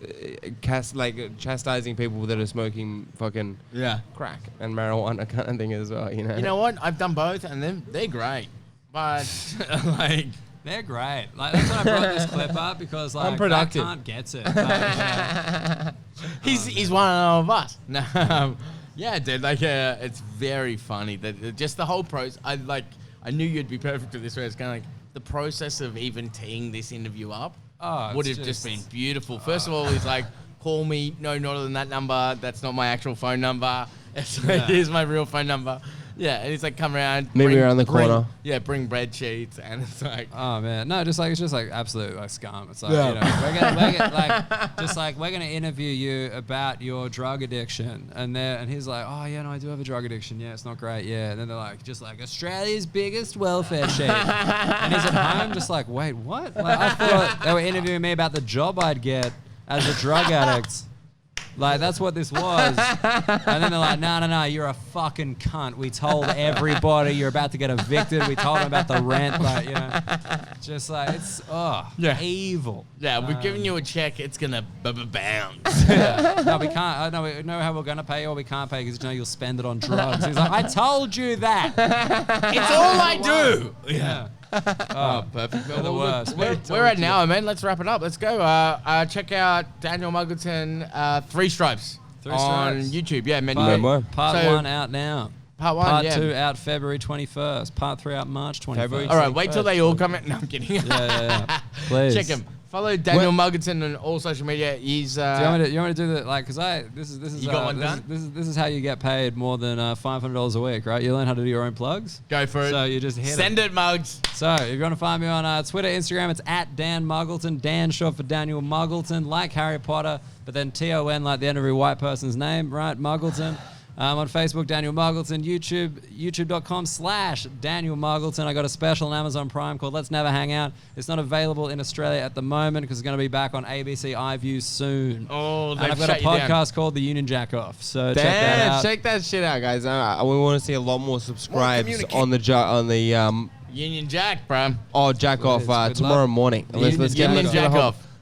chastising people that are smoking fucking crack and marijuana kind of thing as well. You know
what? I've done both, and they're great. But like,
they're great. Like that's why I brought this clip up because like
Unproductive.
that cunt gets it. Like,
he's one of us. No, yeah, dude. Like, it's very funny that just the whole process. I knew you'd be perfect for this. Where it's kind of like the process of even teeing this interview up would have just been beautiful. First of all, he's like, call me, no, not on that number. That's not my actual phone number. It's like, here's my real phone number. Yeah, and he's like, come around.
Meet me around the corner.
Yeah, bring bread sheets, and it's like,
oh man, no, it's just like absolute like scum. It's like
Yeah.
we're gonna we're gonna interview you about your drug addiction, and he's like, oh yeah, no, I do have a drug addiction. Yeah, it's not great. Yeah, and then they're like, just like Australia's biggest welfare cheat, and he's at home just like, wait, what? Like I thought they were interviewing me about the job I'd get as a drug addict. Like, that's what this was. And then they're like, no, you're a fucking cunt. We told everybody you're about to get evicted. We told them about the rent. Like, just like, it's, evil.
yeah, we've given you a check. It's going to bounce.
Yeah. No, we can't. No, we know how we're going to pay you or we can't pay because you'll spend it on drugs. He's like, I told you that.
It's all I do.
Yeah.
Oh, perfect.
They're the worst.
We're at now, man. Let's wrap it up. Let's go. Check out Daniel Muggleton, 3 Stripes on YouTube. Yeah,
Part 1 out now.
Part 1,
Part 2 out February 21st. Part 3 out March 21st.
All right, wait till they all come in. No, I'm kidding.
Yeah. Please.
Check him. Follow Daniel Muggleton on all social media. He's.
Do you want me to do that? Like, because this is.
You got one done?
This is how you get paid more than $500 a week, right? You learn how to do your own plugs.
Go for it.
So you just hit
Send it, Mugs.
So if you want to find me on Twitter, Instagram, it's at Dan Muggleton. Dan short for Daniel Muggleton, like Harry Potter, but then T-O-N like the end of every white person's name, right? Muggleton. On Facebook, Daniel Muggleton. YouTube, youtube.com/Daniel Muggleton. I got a special on Amazon Prime called Let's Never Hang Out. It's not available in Australia at the moment because it's going to be back on ABC iView soon.
Oh,
and I've got a podcast called The Union Jack Off. So check that out.
Check that shit out, guys. We want to see a lot more subscribes on the
Union Jack, bro.
Oh, Jack Off tomorrow morning.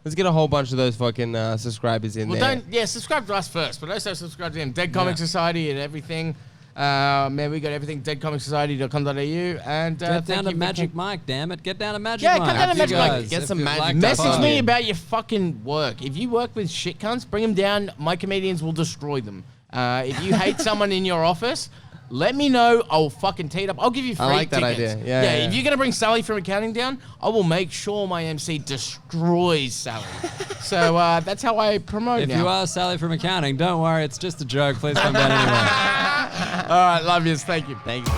Let's get a whole bunch of those fucking subscribers in there.
Subscribe to us first, but also subscribe to them. Dead Comic Society and everything. Man, we got everything. deadcomicsociety.com.au and
get down to Magic Mike, damn it. Get down to Magic
Mike.
Mike.
Come down to Magic Mike.
Get some magic.
Message me about your fucking work. If you work with shit cunts, bring them down. My comedians will destroy them. If you hate someone in your office, let me know. I'll fucking tee it up. I'll give you free
I like that
tickets.
idea. Yeah.
If you're going to bring Sally from accounting down, I will make sure my MC destroys Sally. So that's how I promote
If
now.
you are Sally from accounting, don't worry. It's just a joke. Please come down anyway.
All right. Love yous. Thank you.
Thank you.